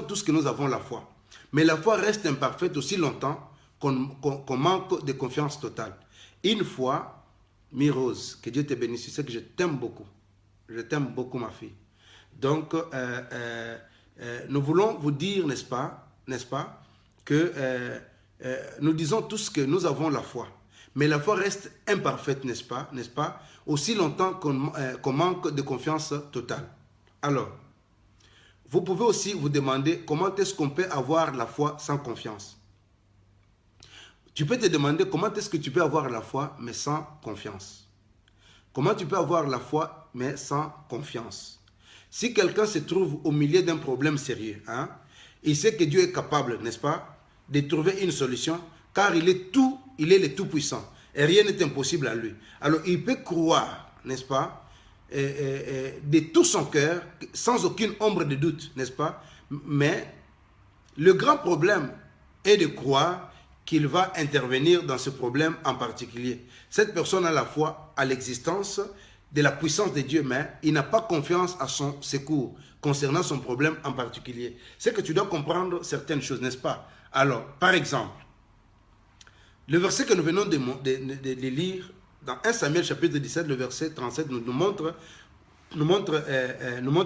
tous que nous avons la foi. Mais la foi reste imparfaite aussi longtemps qu'on manque de confiance totale. Une fois, Mirose, que Dieu te bénisse, tu sais que je t'aime beaucoup. Je t'aime beaucoup, ma fille. Donc, nous voulons vous dire, n'est-ce pas, que nous disons tous que nous avons la foi. Mais la foi reste imparfaite, n'est-ce pas, aussi longtemps qu'on manque de confiance totale. Alors, vous pouvez aussi vous demander comment est-ce qu'on peut avoir la foi sans confiance. Tu peux te demander comment est-ce que tu peux avoir la foi mais sans confiance. Comment tu peux avoir la foi mais sans confiance? Si quelqu'un se trouve au milieu d'un problème sérieux, hein, il sait que Dieu est capable, n'est-ce pas, de trouver une solution, car il est le tout-puissant. Et rien n'est impossible à lui. Alors, il peut croire, n'est-ce pas, de tout son cœur, sans aucune ombre de doute, n'est-ce pas? Mais le grand problème est de croire qu'il va intervenir dans ce problème en particulier. Cette personne a la foi à l'existence de la puissance de Dieu, mais il n'a pas confiance à son secours concernant son problème en particulier. C'est que tu dois comprendre certaines choses, n'est-ce pas? Alors, par exemple, le verset que nous venons de lire dans 1 Samuel chapitre 17, le verset 37 nous montre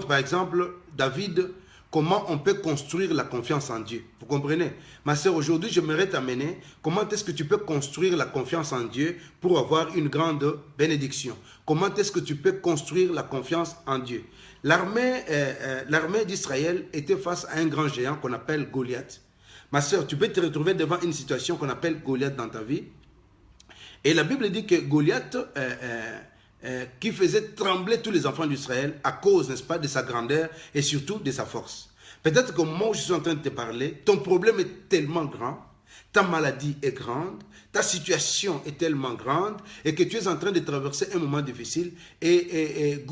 par exemple David, comment on peut construire la confiance en Dieu. Vous comprenez? Ma sœur, aujourd'hui, j'aimerais t'amener comment est-ce que tu peux construire la confiance en Dieu pour avoir une grande bénédiction. Comment est-ce que tu peux construire la confiance en Dieu? L'armée d'Israël était face à un grand géant qu'on appelle Goliath. Ma sœur, tu peux te retrouver devant une situation qu'on appelle Goliath dans ta vie. Et la Bible dit que Goliath, qui faisait trembler tous les enfants d'Israël à cause, n'est-ce pas, de sa grandeur et surtout de sa force. Peut-être qu'au moment où je suis en train de te parler, ton problème est tellement grand, ta maladie est grande, ta situation est tellement grande et que tu es en train de traverser un moment difficile et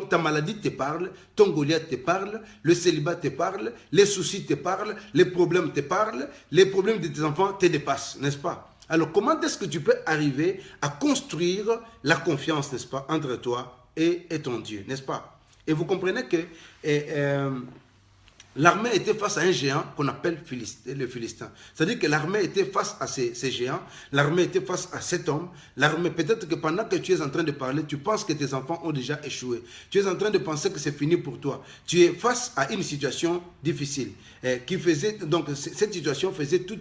ta maladie te parle, ton Goliath te parle, le célibat te parle, les soucis te parlent, les problèmes te parlent, les problèmes de tes enfants te dépassent, n'est-ce pas? Alors, comment est-ce que tu peux arriver à construire la confiance, n'est-ce pas, entre toi et ton Dieu, n'est-ce pas? Et vous comprenez que l'armée était face à un géant qu'on appelle le Philistin. C'est-à-dire que l'armée était face à ces géants, l'armée était face à cet homme. L'armée, peut-être que pendant que tu es en train de parler, tu penses que tes enfants ont déjà échoué. Tu es en train de penser que c'est fini pour toi. Tu es face à une situation difficile. Donc cette situation faisait tout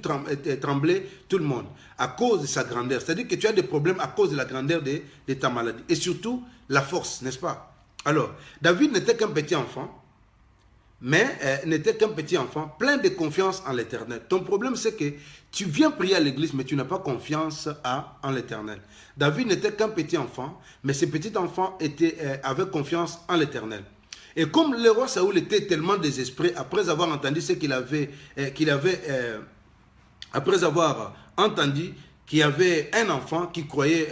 trembler tout le monde à cause de sa grandeur. C'est-à-dire que tu as des problèmes à cause de la grandeur de ta maladie. Et surtout, la force, n'est-ce pas? Alors, David n'était qu'un petit enfant. Mais n'était qu'un petit enfant, plein de confiance en l'Éternel. Ton problème, c'est que tu viens prier à l'église, mais tu n'as pas confiance en l'Éternel. David n'était qu'un petit enfant, mais ce petit enfant avait confiance en l'Éternel. Et comme le roi Saoul était tellement désespéré, après avoir entendu ce après avoir entendu qu'il y avait un enfant qui croyait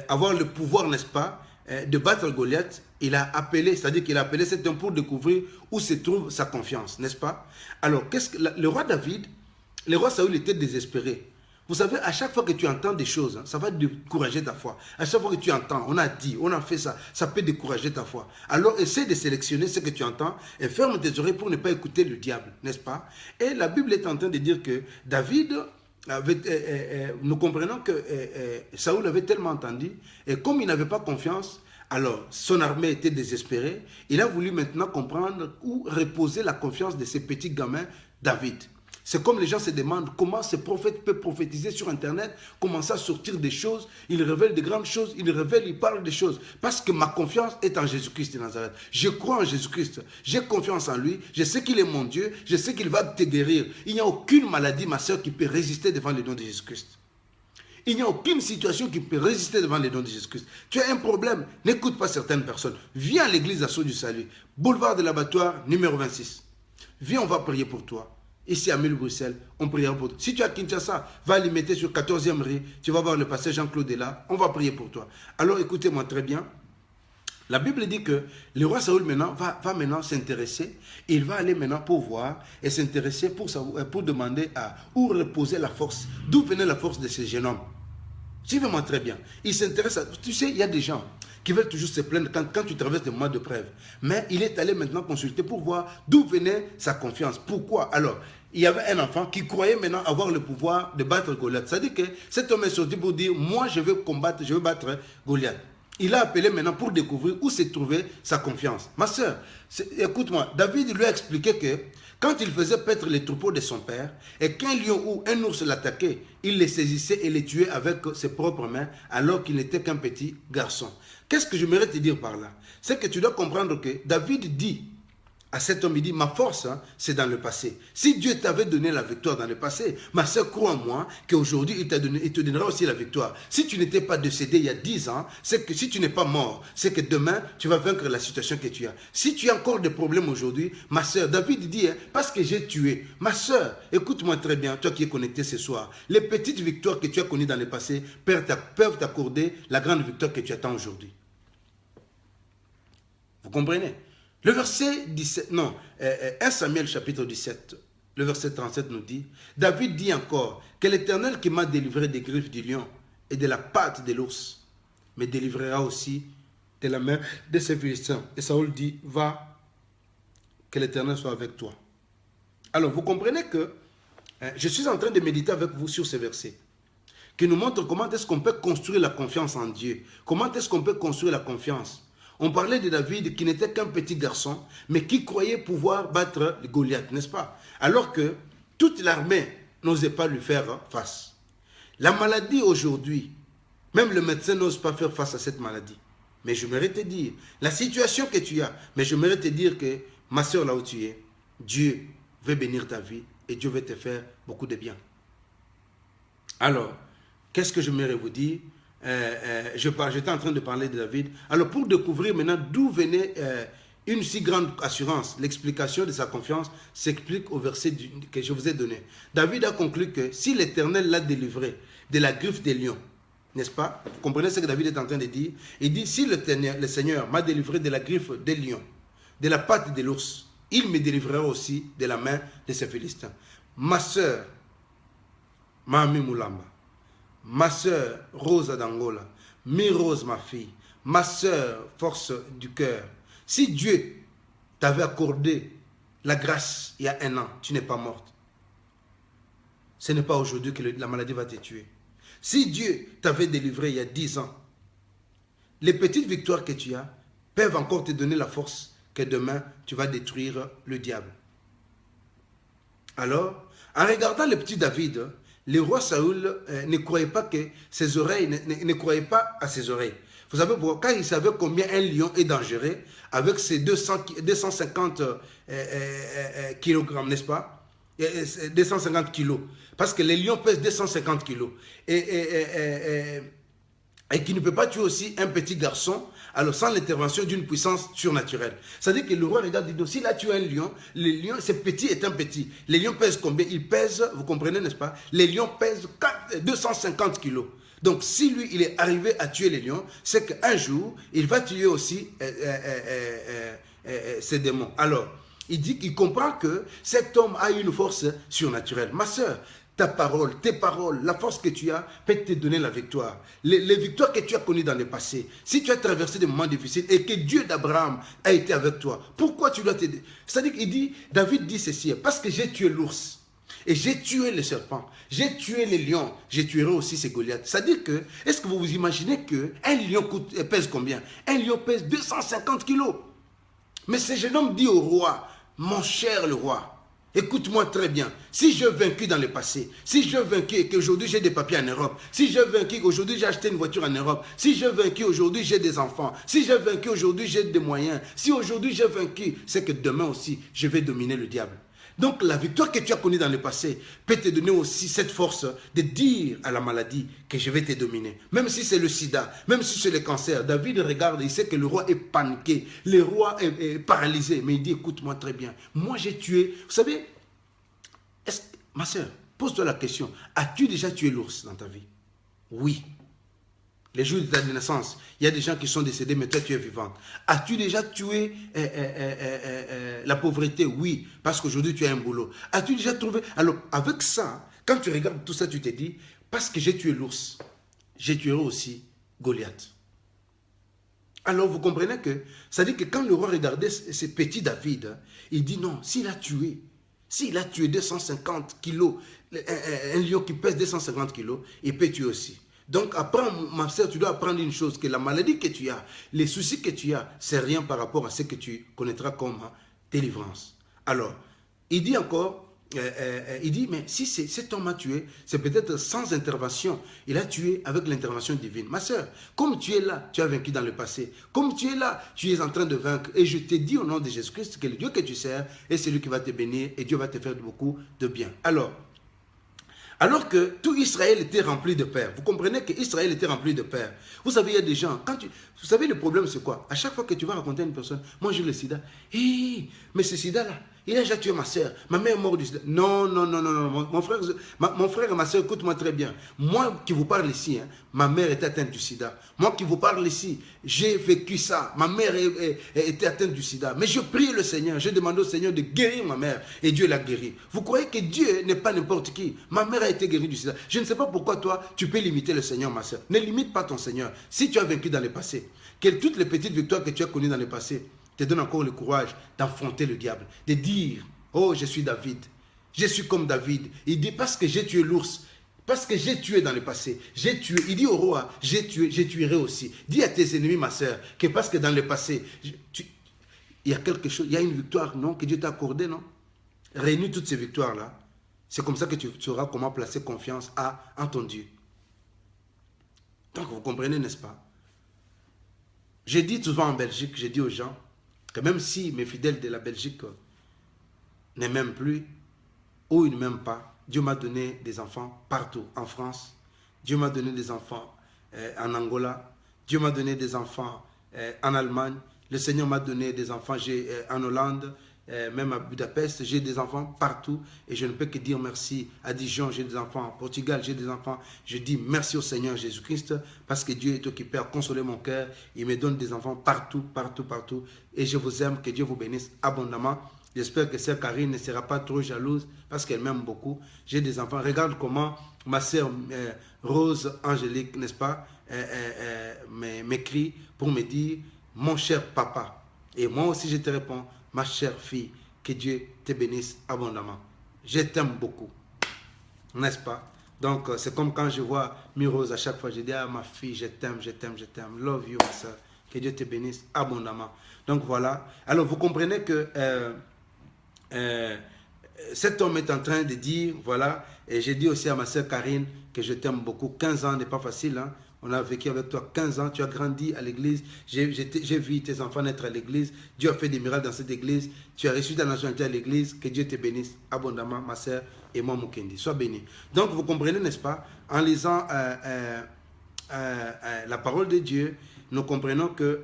avoir le pouvoir, n'est-ce pas, de battre Goliath, il a appelé, c'est-à-dire qu'il a appelé cet homme pour découvrir où se trouve sa confiance, n'est-ce pas? Alors, le roi David, le roi Saoul était désespéré. Vous savez, à chaque fois que tu entends des choses, ça va décourager ta foi. À chaque fois que tu entends, on a dit, on a fait ça, ça peut décourager ta foi. Alors, essaie de sélectionner ce que tu entends et ferme tes oreilles pour ne pas écouter le diable, n'est-ce pas? Et la Bible est en train de dire que David, nous comprenons que Saoul avait tellement entendu, et comme il n'avait pas confiance, alors son armée était désespérée. Il a voulu maintenant comprendre où reposer la confiance de ces petits gamins David. C'est comme les gens se demandent comment ce prophète peut prophétiser sur Internet, commencer à sortir des choses, il révèle de grandes choses, il parle des choses. Parce que ma confiance est en Jésus-Christ de Nazareth. Je crois en Jésus-Christ, j'ai confiance en lui, je sais qu'il est mon Dieu, je sais qu'il va te guérir. Il n'y a aucune maladie, ma soeur, qui peut résister devant le nom de Jésus-Christ. Il n'y a aucune situation qui peut résister devant les dons de Jésus-Christ. Tu as un problème, n'écoute pas certaines personnes. Viens à l'église Assaut du Salut, boulevard de l'Abattoir, numéro 26. Viens, on va prier pour toi. Ici à Bruxelles, on priera pour toi. Si tu es à Kinshasa, va à Limité sur 14e rue, tu vas voir le pasteur Jean-Claude est là, on va prier pour toi. Alors écoutez-moi très bien. La Bible dit que le roi Saoul maintenant va maintenant s'intéresser. Il va aller maintenant pour voir et s'intéresser pour demander où reposer la force. D'où venait la force de ce jeune homme? Suivez-moi très bien. Il s'intéresse à... Tu sais, il y a des gens qui veulent toujours se plaindre quand tu traverses des moments de preuve. Mais il est allé maintenant consulter pour voir d'où venait sa confiance. Pourquoi? Alors, il y avait un enfant qui croyait maintenant avoir le pouvoir de battre Goliath. C'est-à-dire que cet homme est sorti pour dire, moi je vais combattre, je vais battre Goliath. Il a appelé maintenant pour découvrir où se trouvait sa confiance. Ma soeur, écoute-moi, David lui a expliqué que quand il faisait paître les troupeaux de son père et qu'un lion ou un ours l'attaquait, il les saisissait et les tuait avec ses propres mains alors qu'il n'était qu'un petit garçon. Qu'est-ce que j'aimerais te dire par là? C'est que tu dois comprendre que David dit à cet homme, il dit, ma force, hein, c'est dans le passé. Si Dieu t'avait donné la victoire dans le passé, ma soeur, crois en moi qu'aujourd'hui, il te donnera aussi la victoire. Si tu n'étais pas décédé il y a 10 ans, c'est que si tu n'es pas mort, c'est que demain, tu vas vaincre la situation que tu as. Si tu as encore des problèmes aujourd'hui, ma soeur, David dit, hein, parce que j'ai tué, ma soeur, écoute-moi très bien, toi qui es connecté ce soir, les petites victoires que tu as connues dans le passé peuvent t'accorder la grande victoire que tu attends aujourd'hui. Vous comprenez? Le verset 17, non, 1 Samuel chapitre 17, le verset 37 nous dit, David dit encore, que l'Éternel qui m'a délivré des griffes du lion et de la patte de l'ours, me délivrera aussi de la main de ces Philistins. Et Saül dit, va, que l'Éternel soit avec toi. Alors, vous comprenez que je suis en train de méditer avec vous sur ces versets, qui nous montrent comment est-ce qu'on peut construire la confiance en Dieu, comment est-ce qu'on peut construire la confiance. On parlait de David qui n'était qu'un petit garçon, mais qui croyait pouvoir battre Goliath, n'est-ce pas? Alors que toute l'armée n'osait pas lui faire face. La maladie aujourd'hui, même le médecin n'ose pas faire face à cette maladie. Mais j'aimerais te dire, la situation que tu as, mais j'aimerais te dire que, ma soeur, là où tu es, Dieu veut bénir ta vie et Dieu veut te faire beaucoup de bien. Alors, qu'est-ce que j'aimerais vous dire? J'étais en train de parler de David. Alors pour découvrir maintenant d'où venait une si grande assurance, l'explication de sa confiance s'explique au verset que je vous ai donné. David a conclu que si l'Éternel l'a délivré de la griffe des lions, n'est-ce pas? Vous comprenez ce que David est en train de dire? Il dit, si le Seigneur m'a délivré de la griffe des lions, de la patte de l'ours, il me délivrera aussi de la main de ces Philistins. Ma soeur, Mami Moulamba, ma soeur Rosa d'Angola, Mi-Rose ma fille, ma soeur force du cœur, si Dieu t'avait accordé la grâce il y a 1 an, tu n'es pas morte. Ce n'est pas aujourd'hui que la maladie va te tuer. Si Dieu t'avait délivré il y a 10 ans, les petites victoires que tu as peuvent encore te donner la force que demain tu vas détruire le diable. Alors, en regardant le petit David, le roi Saül ne croyait pas que ses oreilles, ne croyait pas à ses oreilles. Vous savez pourquoi? Car il savait combien un lion est dangereux avec ses 250 kilogrammes, n'est-ce pas? 250 kilos. Parce que les lions pèsent 250 kilos. Et qui ne peut pas tuer aussi un petit garçon, alors sans l'intervention d'une puissance surnaturelle. C'est-à-dire que le roi regarde, il dit, s'il a tué un lion, le lion, c'est petit est un petit. Les lions pèsent combien? Ils pèsent, vous comprenez, n'est-ce pas? Les lions pèsent 250 kilos. Donc, si lui, il est arrivé à tuer les lions, c'est qu'un jour, il va tuer aussi ces démons. Alors, il dit qu'il comprend que cet homme a une force surnaturelle. Ma soeur, ta parole, tes paroles, la force que tu as peut te donner la victoire. Les victoires que tu as connues dans le passé, si tu as traversé des moments difficiles et que Dieu d'Abraham a été avec toi, pourquoi tu dois t'aider? C'est-à-dire qu'il dit, David dit ceci, parce que j'ai tué l'ours et j'ai tué le serpent, j'ai tué les lions, je tuerai aussi ces Goliaths. C'est-à-dire que, est-ce que vous vous imaginez qu'un lion pèse combien? Un lion pèse 250 kilos. Mais ce jeune homme dit au roi, mon cher le roi, écoute-moi très bien, si j'ai vaincu dans le passé, si j'ai vaincu et qu'aujourd'hui j'ai des papiers en Europe, si j'ai vaincu qu'aujourd'hui j'ai acheté une voiture en Europe, si j'ai vaincu aujourd'hui j'ai des enfants, si j'ai vaincu aujourd'hui j'ai des moyens, si aujourd'hui j'ai vaincu, c'est que demain aussi je vais dominer le diable. Donc la victoire que tu as connue dans le passé peut te donner aussi cette force de dire à la maladie que je vais te dominer. Même si c'est le sida, même si c'est le cancer. David regarde, il sait que le roi est paniqué, le roi est paralysé. Mais il dit, écoute-moi très bien, moi j'ai tué. Vous savez, ma soeur, pose-toi la question, as-tu déjà tué l'ours dans ta vie? Oui. Les jours de ta naissance, il y a des gens qui sont décédés, mais toi tu es vivante. As-tu déjà tué la pauvreté? Oui, parce qu'aujourd'hui tu as un boulot. As-tu déjà trouvé... Alors, avec ça, quand tu regardes tout ça, tu te dis, parce que j'ai tué l'ours, j'ai tué aussi Goliath. Alors, vous comprenez que, ça dit que quand le roi regardait ce petit David, il dit non, s'il a tué 250 kilos, un lion qui pèse 250 kilos, il peut tuer aussi. Donc, apprends, ma soeur, tu dois apprendre une chose, que la maladie que tu as, les soucis que tu as, c'est rien par rapport à ce que tu connaîtras comme délivrance. Alors, il dit encore, il dit, mais si cet homme a tué, c'est peut-être sans intervention. Il a tué avec l'intervention divine. Ma soeur, comme tu es là, tu as vaincu dans le passé. Comme tu es là, tu es en train de vaincre. Et je te dis au nom de Jésus-Christ que le Dieu que tu sers est celui qui va te bénir et Dieu va te faire beaucoup de bien. Alors que tout Israël était rempli de peur. Vous comprenez que Israël était rempli de peur. Vous savez, il y a des gens, vous savez le problème c'est quoi? À chaque fois que tu vas raconter à une personne, moi j'ai le sida. Hé, mais ce sida là, il a déjà tué ma soeur. Ma mère est morte du sida. Non, non, non, non, non. Mon frère et ma soeur, écoute-moi très bien. Moi qui vous parle ici, hein, ma mère était atteinte du sida. Moi qui vous parle ici, j'ai vécu ça. Ma mère était atteinte du sida. Mais je prie le Seigneur. J'ai demandé au Seigneur de guérir ma mère. Et Dieu l'a guérie. Vous croyez que Dieu n'est pas n'importe qui? Ma mère a été guérie du sida. Je ne sais pas pourquoi toi, tu peux limiter le Seigneur, ma soeur. Ne limite pas ton Seigneur. Si tu as vaincu dans le passé, toutes les petites victoires que tu as connues dans le passé te donnent encore le courage d'affronter le diable, de dire, oh, je suis David, je suis comme David. Il dit, parce que j'ai tué l'ours, parce que j'ai tué dans le passé, j'ai tué. Il dit au roi, j'ai tué, je tuerai aussi. Dis à tes ennemis, ma soeur, que parce que dans le passé, il y a quelque chose, il y a une victoire, non, que Dieu t'a accordée, non? Réunis toutes ces victoires-là. C'est comme ça que tu sauras comment placer confiance en ton Dieu. Donc, vous comprenez, n'est-ce pas? Je dis souvent en Belgique, je dis aux gens, que même si mes fidèles de la Belgique ne m'aiment plus, ou ils ne m'aiment pas, Dieu m'a donné des enfants partout, en France, Dieu m'a donné des enfants en Angola, Dieu m'a donné des enfants en Allemagne, le Seigneur m'a donné des enfants en Hollande, même à Budapest, j'ai des enfants partout et je ne peux que dire merci. À Dijon, j'ai des enfants. À Portugal, j'ai des enfants. Je dis merci au Seigneur Jésus-Christ parce que Dieu est occupé à consoler mon cœur. Il me donne des enfants partout, partout, partout. Et je vous aime, que Dieu vous bénisse abondamment. J'espère que sœur Karine ne sera pas trop jalouse parce qu'elle m'aime beaucoup. J'ai des enfants. Regarde comment ma sœur Rose Angélique, n'est-ce pas, m'écrit pour me dire, mon cher papa. Et moi aussi, je te réponds, ma chère fille, que Dieu te bénisse abondamment. Je t'aime beaucoup. N'est-ce pas? Donc, c'est comme quand je vois Mirose à chaque fois, je dis, ah ma fille, je t'aime, je t'aime, je t'aime. Love you, ma soeur. Que Dieu te bénisse abondamment. Donc, voilà. Alors, vous comprenez que cet homme est en train de dire, voilà, et j'ai dit aussi à ma soeur Karine que je t'aime beaucoup. 15 ans n'est pas facile, hein? On a vécu avec toi 15 ans, tu as grandi à l'église, j'ai vu tes enfants naître à l'église, Dieu a fait des miracles dans cette église, tu as reçu ta nationalité à l'église, que Dieu te bénisse abondamment, ma soeur et moi, Mukendi. Sois béni. Donc, vous comprenez, n'est-ce pas, en lisant la parole de Dieu, nous comprenons que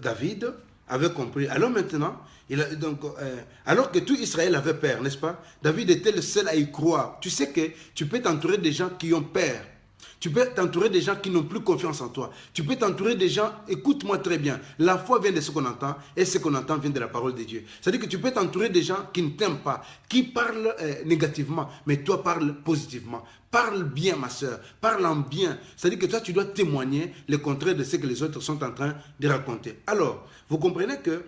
David avait compris. Alors maintenant, alors que tout Israël avait peur, n'est-ce pas? David était le seul à y croire. Tu sais que tu peux t'entourer des gens qui ont peur. Tu peux t'entourer des gens qui n'ont plus confiance en toi. Tu peux t'entourer des gens, écoute-moi très bien, la foi vient de ce qu'on entend et ce qu'on entend vient de la parole de Dieu. C'est-à-dire que tu peux t'entourer des gens qui ne t'aiment pas, qui parlent négativement, mais toi parle positivement. Parle bien, ma soeur, parle en bien. C'est-à-dire que toi, tu dois témoigner le contraire de ce que les autres sont en train de raconter. Alors, vous comprenez que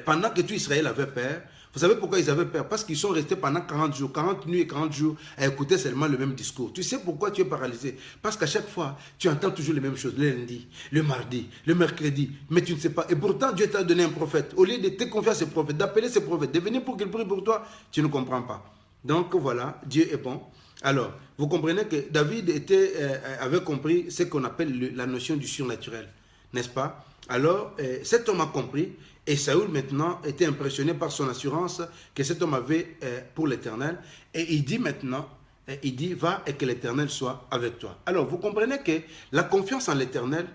pendant que tout Israël avait peur, vous savez pourquoi ils avaient peur? Parce qu'ils sont restés pendant 40 jours, 40 nuits et 40 jours à écouter seulement le même discours. Tu sais pourquoi tu es paralysé? Parce qu'à chaque fois, tu entends toujours les mêmes choses, le lundi, le mardi, le mercredi, mais tu ne sais pas. Et pourtant, Dieu t'a donné un prophète. Au lieu de te confier à ce prophète, d'appeler ce prophète, de venir pour qu'il prie pour toi, tu ne comprends pas. Donc voilà, Dieu est bon. Alors, vous comprenez que David avait compris ce qu'on appelle la notion du surnaturel, n'est-ce pas? Alors, cet homme a compris, et Saoul maintenant était impressionné par son assurance que cet homme avait pour l'Éternel. Et il dit maintenant, il dit, va et que l'Éternel soit avec toi. Alors, vous comprenez que la confiance en l'Éternel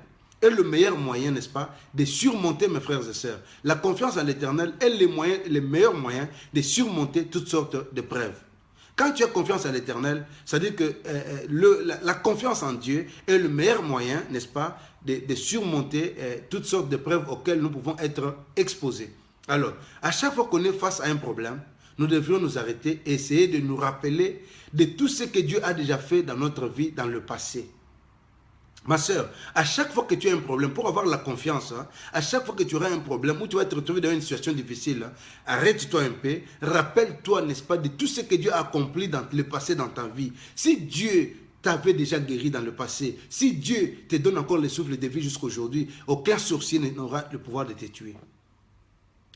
est le meilleur moyen, n'est-ce pas, de surmonter, mes frères et sœurs. La confiance en l'Éternel est le meilleur moyen de surmonter toutes sortes de preuves. Quand tu as confiance en l'Éternel, c'est-à-dire que la confiance en Dieu est le meilleur moyen, n'est-ce pas, de surmonter toutes sortes de preuves auxquelles nous pouvons être exposés. Alors, à chaque fois qu'on est face à un problème, nous devrions nous arrêter et essayer de nous rappeler de tout ce que Dieu a déjà fait dans notre vie dans le passé. Ma soeur, à chaque fois que tu as un problème, pour avoir la confiance, hein, à chaque fois que tu auras un problème ou tu vas te retrouver dans une situation difficile, hein, arrête-toi un peu, rappelle-toi, n'est-ce pas, de tout ce que Dieu a accompli dans le passé dans ta vie. Si Dieu t'avait déjà guéri dans le passé, si Dieu te donne encore le souffle de vie jusqu'à aujourd'hui, aucun sorcier n'aura le pouvoir de te tuer.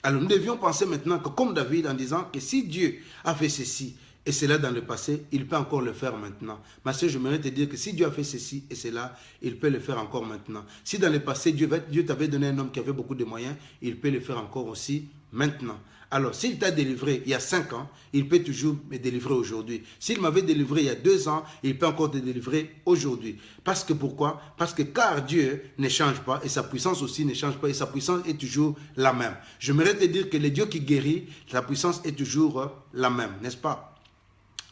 Alors nous devions penser maintenant que comme David en disant que si Dieu a fait ceci et cela dans le passé, il peut encore le faire maintenant. Ma soeur, j'aimerais te dire que si Dieu a fait ceci et cela, il peut le faire encore maintenant. Si dans le passé, Dieu t'avait donné un homme qui avait beaucoup de moyens, il peut le faire encore aussi maintenant. Alors, s'il t'a délivré il y a 5 ans, il peut toujours me délivrer aujourd'hui. S'il m'avait délivré il y a 2 ans, il peut encore te délivrer aujourd'hui. Parce que pourquoi? Parce que car Dieu ne change pas et sa puissance aussi ne change pas et sa puissance est toujours la même. J'aimerais te dire que le Dieu qui guérit, sa puissance est toujours la même, n'est-ce pas?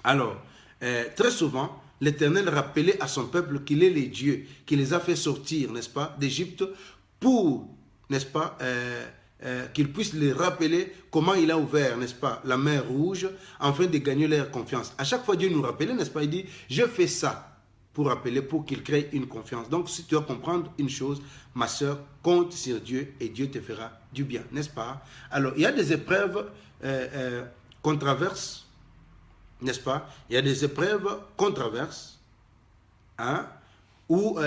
Alors, très souvent, l'Éternel rappelait à son peuple qu'il est le Dieu qui les a fait sortir, n'est-ce pas, d'Égypte pour, n'est-ce pas, qu'il puisse les rappeler comment il a ouvert, n'est-ce pas, la mer rouge, afin de gagner leur confiance. À chaque fois, Dieu nous rappelait, n'est-ce pas, il dit, je fais ça pour rappeler, pour qu'il crée une confiance. Donc, si tu dois comprendre une chose, ma soeur, compte sur Dieu et Dieu te fera du bien, n'est-ce pas? Alors, il y a des épreuves qu'on traverse, n'est-ce pas? Il y a des épreuves qu'on traverse, hein, où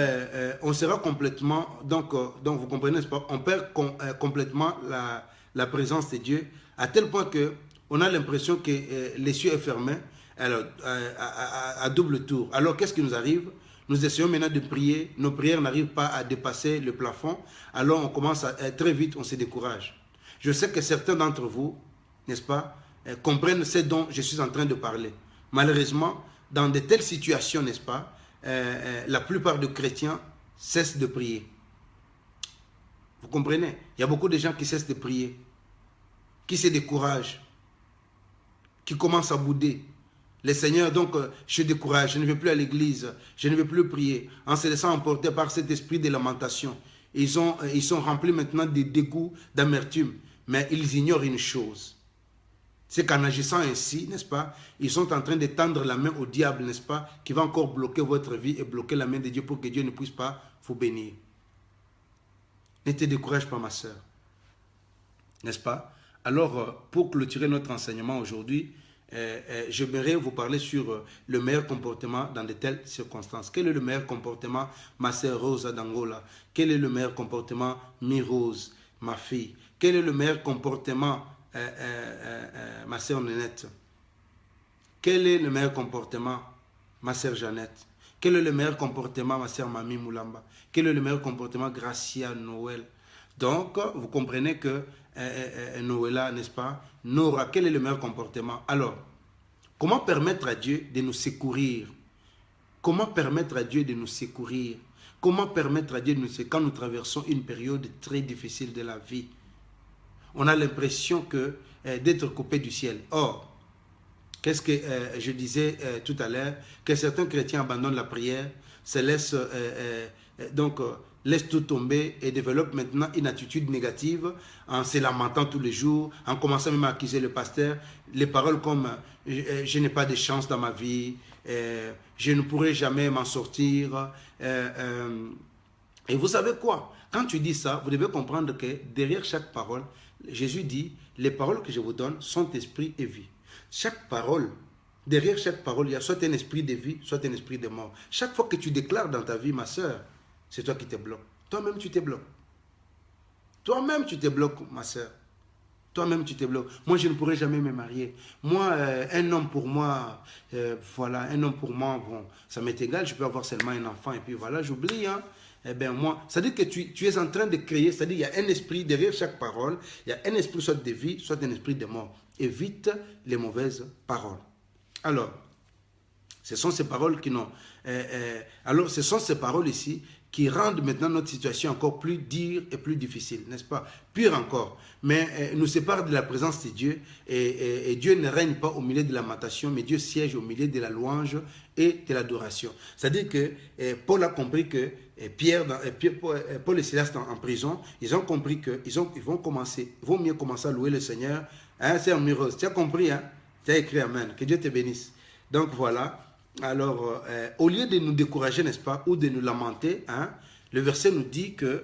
on sera complètement, donc vous comprenez, n'est-ce pas? On perd complètement la présence de Dieu, à tel point qu'on a l'impression que les cieux est fermé, alors, à double tour. Alors, qu'est-ce qui nous arrive? Nous essayons maintenant de prier, nos prières n'arrivent pas à dépasser le plafond, alors on commence très vite, on se décourage. Je sais que certains d'entre vous, n'est-ce pas, comprennent ce dont je suis en train de parler. Malheureusement, dans de telles situations, n'est-ce pas, la plupart des chrétiens cessent de prier. Vous comprenez? Il y a beaucoup de gens qui cessent de prier, qui se découragent, qui commencent à bouder. Les seigneurs, donc, je décourage, je ne vais plus à l'église, je ne vais plus prier, en se laissant emporter par cet esprit de lamentation. Ils sont remplis maintenant de dégoût, d'amertume, mais ils ignorent une chose. C'est qu'en agissant ainsi, n'est-ce pas, ils sont en train de tendre la main au diable, n'est-ce pas, qui va encore bloquer votre vie et bloquer la main de Dieu pour que Dieu ne puisse pas vous bénir. Ne te décourage pas, ma soeur. N'est-ce pas? Alors, pour clôturer notre enseignement aujourd'hui, j'aimerais vous parler sur le meilleur comportement dans de telles circonstances. Quel est le meilleur comportement, ma sœur Rosa d'Angola? Quel est le meilleur comportement, Mi-Rose, ma fille? Quel est le meilleur comportement, ma sœur Nénette? Quel est le meilleur comportement, ma sœur Jeannette? Quel est le meilleur comportement, ma sœur Mami Moulamba? Quel est le meilleur comportement, Gracia, Noël? Donc, vous comprenez que Noëlla, n'est-ce pas? Nora, quel est le meilleur comportement? Alors, comment permettre à Dieu de nous secourir? Comment permettre à Dieu de nous secourir? Comment permettre à Dieu de nous secourir quand nous traversons une période très difficile de la vie? On a l'impression d'être coupé du ciel. Or, qu'est-ce que je disais tout à l'heure? Que certains chrétiens abandonnent la prière, se laissent laisse tout tomber et développe maintenant une attitude négative en se lamentant tous les jours, en commençant même à accuser le pasteur. Les paroles comme « je n'ai pas de chance dans ma vie »,« je ne pourrai jamais m'en sortir ». Et vous savez quoi? Quand tu dis ça, vous devez comprendre que derrière chaque parole, Jésus dit « les paroles que je vous donne sont esprit et vie ». Chaque parole, derrière chaque parole, il y a soit un esprit de vie, soit un esprit de mort. Chaque fois que tu déclares dans ta vie, ma soeur, c'est toi qui te bloques. Toi-même, tu te bloques. Toi-même, tu te bloques, ma soeur. Toi-même, tu te bloques. Moi, je ne pourrai jamais me marier. Moi, un homme pour moi, voilà, un homme pour moi, bon, ça m'est égal, je peux avoir seulement un enfant, et puis voilà, j'oublie, hein. Eh bien, moi, ça dit que tu es en train de créer, c'est-à-dire il y a un esprit derrière chaque parole, il y a un esprit soit de vie, soit un esprit de mort. Évite les mauvaises paroles. Alors, ce sont ces paroles qui n'ont... alors, ce sont ces paroles ici qui rendent maintenant notre situation encore plus dure et plus difficile, n'est-ce pas? Pire encore, mais nous sépare de la présence de Dieu et Dieu ne règne pas au milieu de la lamentation, mais Dieu siège au milieu de la louange et de l'adoration. C'est-à-dire que Paul a compris que Paul et Silas en prison, ils ont compris qu'ils vont mieux commencer à louer le Seigneur. Hein, c'est Mireuse, tu as compris, hein? Tu as écrit Amen, que Dieu te bénisse. Donc voilà. Alors, au lieu de nous décourager, n'est-ce pas, ou de nous lamenter, hein, le verset nous dit que,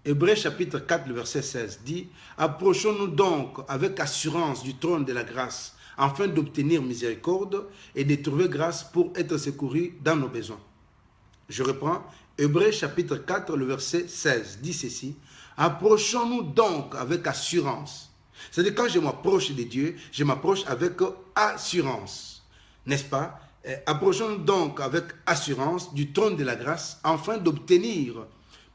Hébreux chapitre 4, le verset 16, dit « Approchons-nous donc avec assurance du trône de la grâce, afin d'obtenir miséricorde et de trouver grâce pour être secourus dans nos besoins. » Je reprends, Hébreux chapitre 4, le verset 16, dit ceci « Approchons-nous donc avec assurance. C'est-à-dire quand je m'approche de Dieu, je m'approche avec assurance. N'est-ce pas? Approchons-nous donc avec assurance du trône de la grâce afin d'obtenir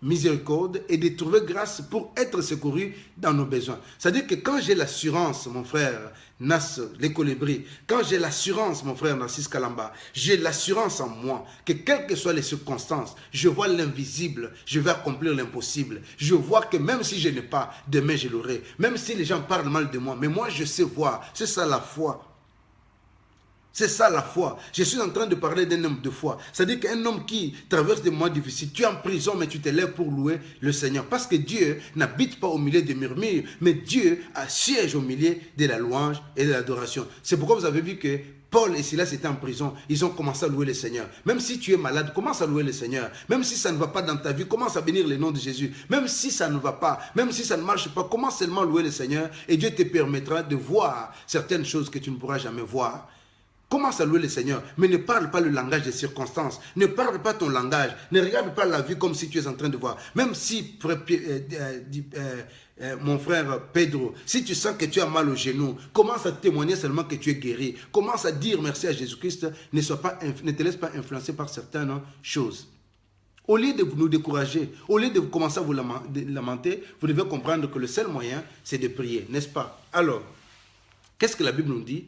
miséricorde et de trouver grâce pour être secouru dans nos besoins. C'est-à-dire que quand j'ai l'assurance, mon frère Nas les colibris, quand j'ai l'assurance, mon frère Narcisse Kalamba, j'ai l'assurance en moi que quelles que soient les circonstances, je vois l'invisible, je vais accomplir l'impossible. Je vois que même si je n'ai pas, demain je l'aurai. Même si les gens parlent mal de moi, mais moi je sais voir. C'est ça la foi. C'est ça la foi. Je suis en train de parler d'un homme de foi. C'est-à-dire qu'un homme qui traverse des moments difficiles, tu es en prison, mais tu te lèves pour louer le Seigneur. Parce que Dieu n'habite pas au milieu des murmures, mais Dieu siège au milieu de la louange et de l'adoration. C'est pourquoi vous avez vu que Paul et Silas étaient en prison. Ils ont commencé à louer le Seigneur. Même si tu es malade, commence à louer le Seigneur. Même si ça ne va pas dans ta vie, commence à bénir le nom de Jésus. Même si ça ne va pas, même si ça ne marche pas, commence seulement à louer le Seigneur et Dieu te permettra de voir certaines choses que tu ne pourras jamais voir. Commence à louer le Seigneur, mais ne parle pas le langage des circonstances. Ne parle pas ton langage. Ne regarde pas la vie comme si tu es en train de voir. Même si, mon frère Pedro, si tu sens que tu as mal au genou, commence à témoigner seulement que tu es guéri. Commence à dire merci à Jésus-Christ. Ne te laisse pas influencer par certaines choses. Au lieu de nous décourager, au lieu de commencer à vous lamenter, vous devez comprendre que le seul moyen, c'est de prier, n'est-ce pas? Alors, qu'est-ce que la Bible nous dit?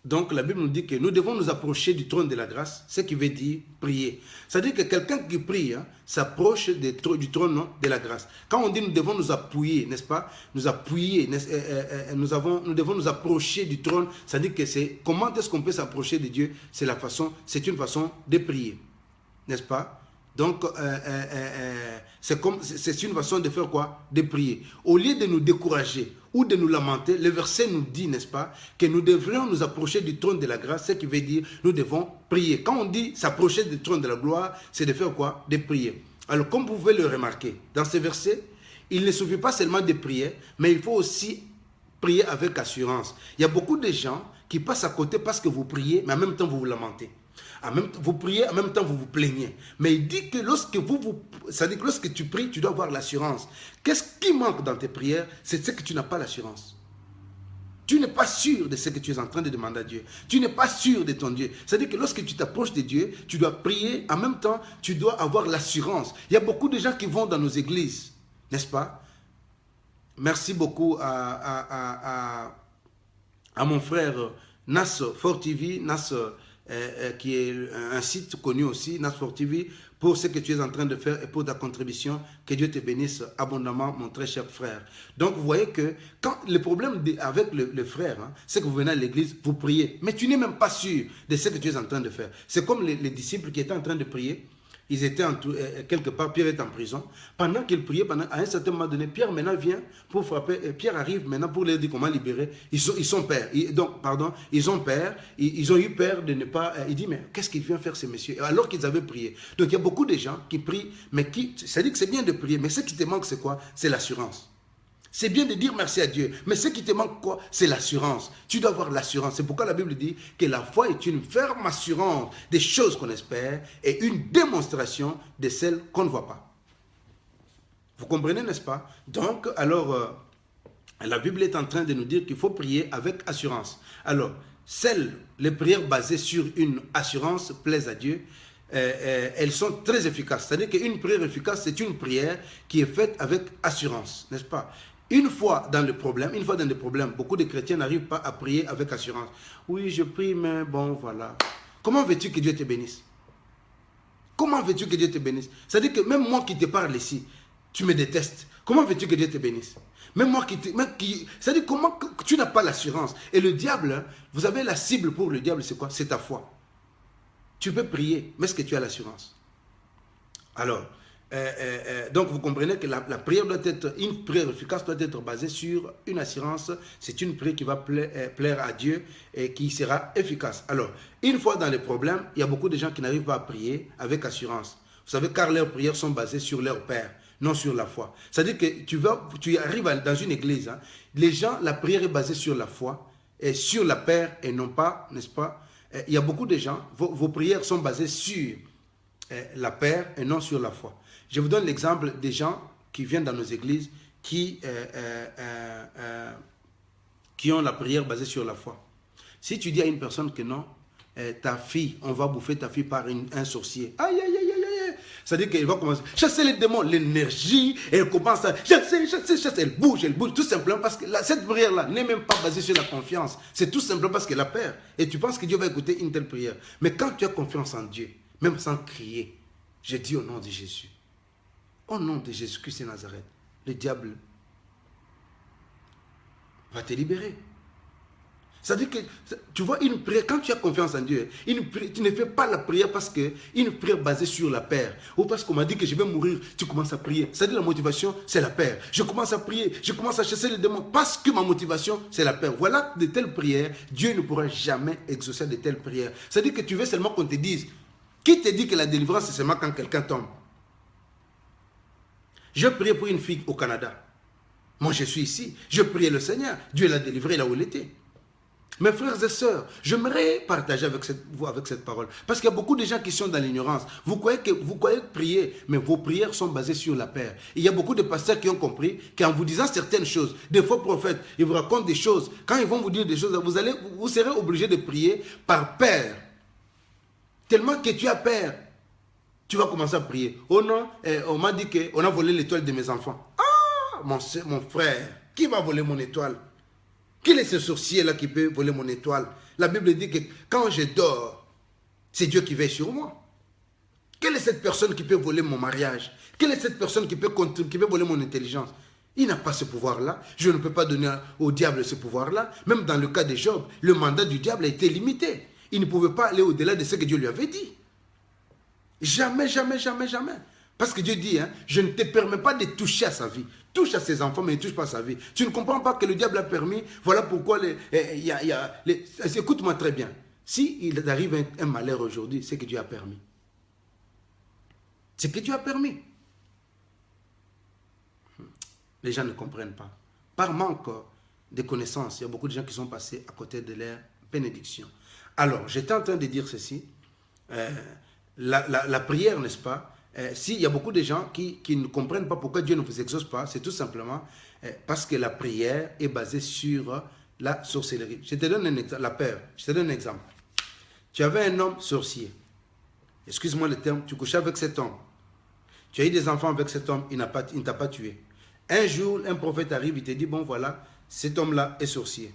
Donc la Bible nous dit que nous devons nous approcher du trône de la grâce, ce qui veut dire prier. C'est-à-dire que quelqu'un qui prie s'approche du trône de la grâce. Quand on dit nous devons nous appuyer, n'est-ce pas? Nous appuyer, nous devons nous approcher du trône. C'est-à-dire que c'est comment est-ce qu'on peut s'approcher de Dieu? C'est une façon de prier, n'est-ce pas? Donc, c'est une façon de faire quoi? De prier. Au lieu de nous décourager ou de nous lamenter, le verset nous dit, n'est-ce pas, que nous devrions nous approcher du trône de la grâce, ce qui veut dire nous devons prier. Quand on dit s'approcher du trône de la gloire, c'est de faire quoi? De prier. Alors, comme vous pouvez le remarquer, dans ce verset, il ne suffit pas seulement de prier, mais il faut aussi prier avec assurance. Il y a beaucoup de gens qui passent à côté parce que vous priez, mais en même temps vous vous lamentez. Vous priez, en même temps vous vous plaignez. Mais il dit que c'est-à-dire que lorsque tu pries, tu dois avoir l'assurance. Qu'est-ce qui manque dans tes prières? C'est ce que tu n'as pas l'assurance. Tu n'es pas sûr de ce que tu es en train de demander à Dieu. Tu n'es pas sûr de ton Dieu. C'est-à-dire que lorsque tu t'approches de Dieu, tu dois prier, en même temps, tu dois avoir l'assurance. Il y a beaucoup de gens qui vont dans nos églises, n'est-ce pas? Merci beaucoup à mon frère Nas Fort TV, Nas qui est un site connu aussi, Nas4 TV, pour ce que tu es en train de faire et pour ta contribution. Que Dieu te bénisse abondamment, mon très cher frère. Donc, vous voyez que quand le problème avec le frère, c'est que vous venez à l'église, vous priez, mais tu n'es même pas sûr de ce que tu es en train de faire. C'est comme les disciples qui étaient en train de prier. Ils étaient quelque part, Pierre est en prison. Pendant qu'ils priaient, à un certain moment donné, Pierre maintenant vient pour frapper. Pierre arrive maintenant pour leur dire comment libérer. Ils sont peur. Ils ont peur. Ils ont eu peur de ne pas... Il dit, mais qu'est-ce qu'il vient faire ces messieurs? Alors qu'ils avaient prié. Donc il y a beaucoup de gens qui prient, mais ça dit que c'est bien de prier, mais ce qui te manque, c'est quoi? C'est l'assurance. C'est bien de dire merci à Dieu, mais ce qui te manque quoi? C'est l'assurance. Tu dois avoir l'assurance. C'est pourquoi la Bible dit que la foi est une ferme assurance des choses qu'on espère et une démonstration de celles qu'on ne voit pas. Vous comprenez, n'est-ce pas? Donc, alors, la Bible est en train de nous dire qu'il faut prier avec assurance. Alors, les prières basées sur une assurance plaisent à Dieu. Elles sont très efficaces. C'est-à-dire qu'une prière efficace, c'est une prière qui est faite avec assurance, n'est-ce pas? Une fois dans le problème, beaucoup de chrétiens n'arrivent pas à prier avec assurance. Oui, je prie, mais bon, voilà. Comment veux-tu que Dieu te bénisse? Comment veux-tu que Dieu te bénisse? C'est-à-dire que même moi qui te parle ici, tu me détestes. Comment veux-tu que Dieu te bénisse? Même moi c'est-à-dire comment tu n'as pas l'assurance? Et le diable, vous avez la cible pour le diable, c'est quoi? C'est ta foi. Tu peux prier, mais est-ce que tu as l'assurance? Alors, donc vous comprenez que la prière doit être, une prière efficace doit être basée sur une assurance. C'est une prière qui va plaire à Dieu et qui sera efficace. Alors, une fois dans les problèmes, il y a beaucoup de gens qui n'arrivent pas à prier avec assurance. Vous savez, car leurs prières sont basées sur leur Père, non sur la foi. C'est-à-dire que tu arrives dans une église, les gens, la prière est basée sur la foi et sur la Père et non pas, n'est-ce pas? Il y a beaucoup de gens, vos prières sont basées sur la Père et non sur la foi. Je vous donne l'exemple des gens qui viennent dans nos églises, qui ont la prière basée sur la foi. Si tu dis à une personne que non, ta fille, on va bouffer ta fille par un sorcier. Aïe, aïe, aïe, aïe, aïe. C'est-à-dire qu'elle va commencer à chasser les démons, l'énergie, elle commence à chasser, elle bouge, tout simplement parce que cette prière-là n'est même pas basée sur la confiance. C'est tout simplement parce qu'elle a peur. Et tu penses que Dieu va écouter une telle prière. Mais quand tu as confiance en Dieu, même sans crier, je dis au nom de Jésus, au nom de Jésus-Christ de Nazareth, le diable va te libérer. C'est-à-dire que, tu vois, une prière, quand tu as confiance en Dieu, tu ne fais pas la prière parce que une prière basée sur la peur. Ou parce qu'on m'a dit que je vais mourir, tu commences à prier. C'est-à-dire la motivation, c'est la peur. Je commence à prier, je commence à chasser les démons parce que ma motivation, c'est la peur. Voilà de telles prières, Dieu ne pourra jamais exaucer de telles prières. C'est-à-dire que tu veux seulement qu'on te dise, qui te dit que la délivrance, c'est seulement quand quelqu'un tombe? Je priais pour une fille au Canada. Moi, je suis ici. Je priais le Seigneur. Dieu l'a délivré là où il était. Mes frères et sœurs, j'aimerais partager avec cette parole. Parce qu'il y a beaucoup de gens qui sont dans l'ignorance. Vous croyez prier, mais vos prières sont basées sur la peur. Il y a beaucoup de pasteurs qui ont compris qu'en vous disant certaines choses, des faux prophètes, ils vous racontent des choses. Quand ils vont vous dire des choses, vous serez obligé de prier par peur. Tellement que tu as peur, tu vas commencer à prier. Oh non, on m'a dit qu'on a volé l'étoile de mes enfants. Ah, mon frère, qui va voler mon étoile? Quel est ce sorcier-là qui peut voler mon étoile? La Bible dit que quand je dors, c'est Dieu qui veille sur moi. Quelle est cette personne qui peut voler mon mariage? Quelle est cette personne qui peut voler mon intelligence? Il n'a pas ce pouvoir-là. Je ne peux pas donner au diable ce pouvoir-là. Même dans le cas de Job, le mandat du diable a été limité. Il ne pouvait pas aller au-delà de ce que Dieu lui avait dit. Jamais, jamais, jamais, jamais. Parce que Dieu dit, hein, je ne te permets pas de toucher à sa vie. Touche à ses enfants, mais ne touche pas à sa vie. Tu ne comprends pas que le diable a permis. Voilà pourquoi écoute-moi très bien. S'il arrive un malheur aujourd'hui, c'est que Dieu a permis. C'est que Dieu a permis. Les gens ne comprennent pas. Par manque de connaissances, il y a beaucoup de gens qui sont passés à côté de leur bénédiction. Alors, j'étais en train de dire ceci. La prière, n'est-ce pas? S'il y a beaucoup de gens qui ne comprennent pas pourquoi Dieu ne vous exauce pas, c'est tout simplement parce que la prière est basée sur la sorcellerie. Je te donne un exemple, la peur. Je te donne un exemple. Tu avais un homme sorcier. Excuse-moi le terme, tu couchais avec cet homme. Tu as eu des enfants avec cet homme, il ne t'a pas tué. Un jour, un prophète arrive, il te dit, bon voilà, cet homme-là est sorcier.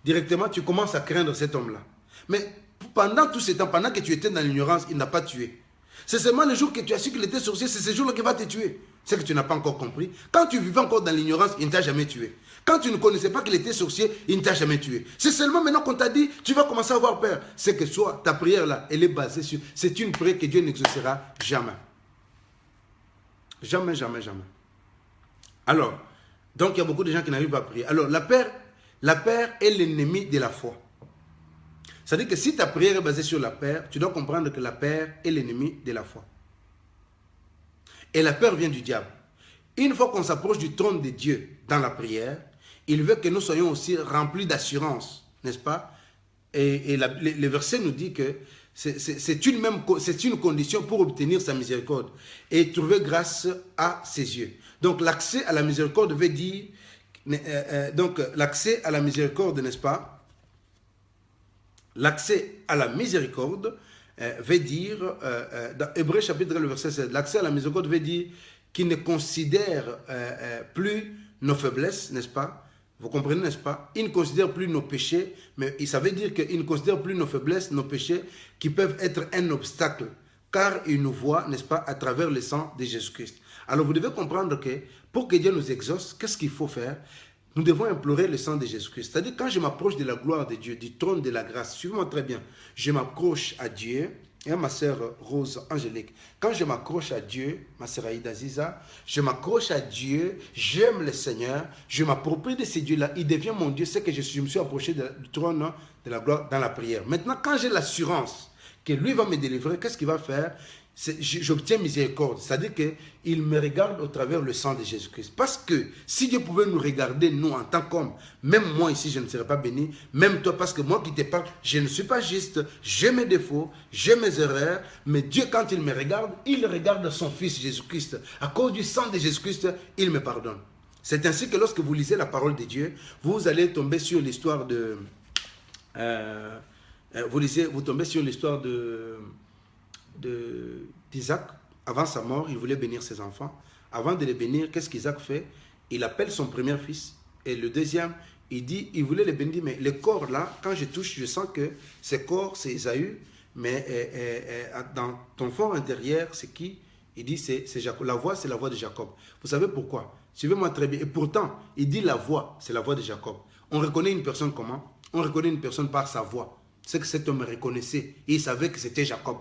Directement, tu commences à craindre cet homme-là. Mais pendant tout ce temps, pendant que tu étais dans l'ignorance, il n'a pas tué. C'est seulement le jour que tu as su qu'il était sorcier, c'est ce jour-là qu'il va te tuer. C'est que tu n'as pas encore compris. Quand tu vivais encore dans l'ignorance, il ne t'a jamais tué. Quand tu ne connaissais pas qu'il était sorcier, il ne t'a jamais tué. C'est seulement maintenant qu'on t'a dit, tu vas commencer à avoir peur. C'est que soit ta prière là, elle est basée sur... C'est une prière que Dieu n'exaucera jamais. Jamais, jamais, jamais. Alors, donc il y a beaucoup de gens qui n'arrivent pas à prier. Alors, la peur est l'ennemi de la foi. C'est-à-dire que si ta prière est basée sur la peur, tu dois comprendre que la peur est l'ennemi de la foi. Et la peur vient du diable. Une fois qu'on s'approche du trône de Dieu dans la prière, il veut que nous soyons aussi remplis d'assurance, n'est-ce pas? Et le verset nous dit que c'est une condition pour obtenir sa miséricorde et trouver grâce à ses yeux. Donc l'accès à la miséricorde veut dire, l'accès à la miséricorde, n'est-ce pas? L'accès à la miséricorde veut dire, dans Hébreux chapitre 1, le verset 7, l'accès à la miséricorde veut dire qu'il ne considère plus nos faiblesses, n'est-ce pas? Vous comprenez, n'est-ce pas? Il ne considère plus nos péchés, mais ça veut dire qu'il ne considère plus nos faiblesses, nos péchés, qui peuvent être un obstacle, car il nous voit, n'est-ce pas, à travers le sang de Jésus-Christ. Alors vous devez comprendre que pour que Dieu nous exauce, qu'est-ce qu'il faut faire? Nous devons implorer le sang de Jésus-Christ. C'est-à-dire quand je m'approche de la gloire de Dieu, du trône de la grâce, suivez-moi très bien, je m'accroche à Dieu, et à ma sœur Rose Angélique, quand je m'accroche à Dieu, ma sœur Aïda Ziza, je m'accroche à Dieu, j'aime le Seigneur, je m'approprie de ce Dieu-là, il devient mon Dieu, c'est que je me suis approché du trône de la gloire dans la prière. Maintenant, quand j'ai l'assurance que lui va me délivrer, qu'est-ce qu'il va faire? J'obtiens miséricorde, c'est-à-dire qu'il me regarde au travers le sang de Jésus-Christ. Parce que si Dieu pouvait nous regarder, nous, en tant qu'hommes, même moi ici, je ne serais pas béni, même toi, parce que moi qui te parle, je ne suis pas juste, j'ai mes défauts, j'ai mes erreurs, mais Dieu, quand il me regarde, il regarde son Fils Jésus-Christ. À cause du sang de Jésus-Christ, il me pardonne. C'est ainsi que lorsque vous lisez la parole de Dieu, vous allez tomber sur l'histoire de... vous tombez sur l'histoire d'Isaac. Avant sa mort, il voulait bénir ses enfants. Avant de les bénir, qu'est-ce qu'Isaac fait? Il appelle son premier fils. Et le deuxième, il voulait les bénir. Mais les corps là, quand je touche, je sens que ces corps, c'est Ésaü. Mais dans ton fort intérieur, c'est qui? Il dit, c'est Jacob. La voix, c'est la voix de Jacob. Vous savez pourquoi? Suivez-moi très bien. Et pourtant, il dit la voix, c'est la voix de Jacob. On reconnaît une personne comment? On reconnaît une personne par sa voix. C'est que cet homme reconnaissait. Et il savait que c'était Jacob.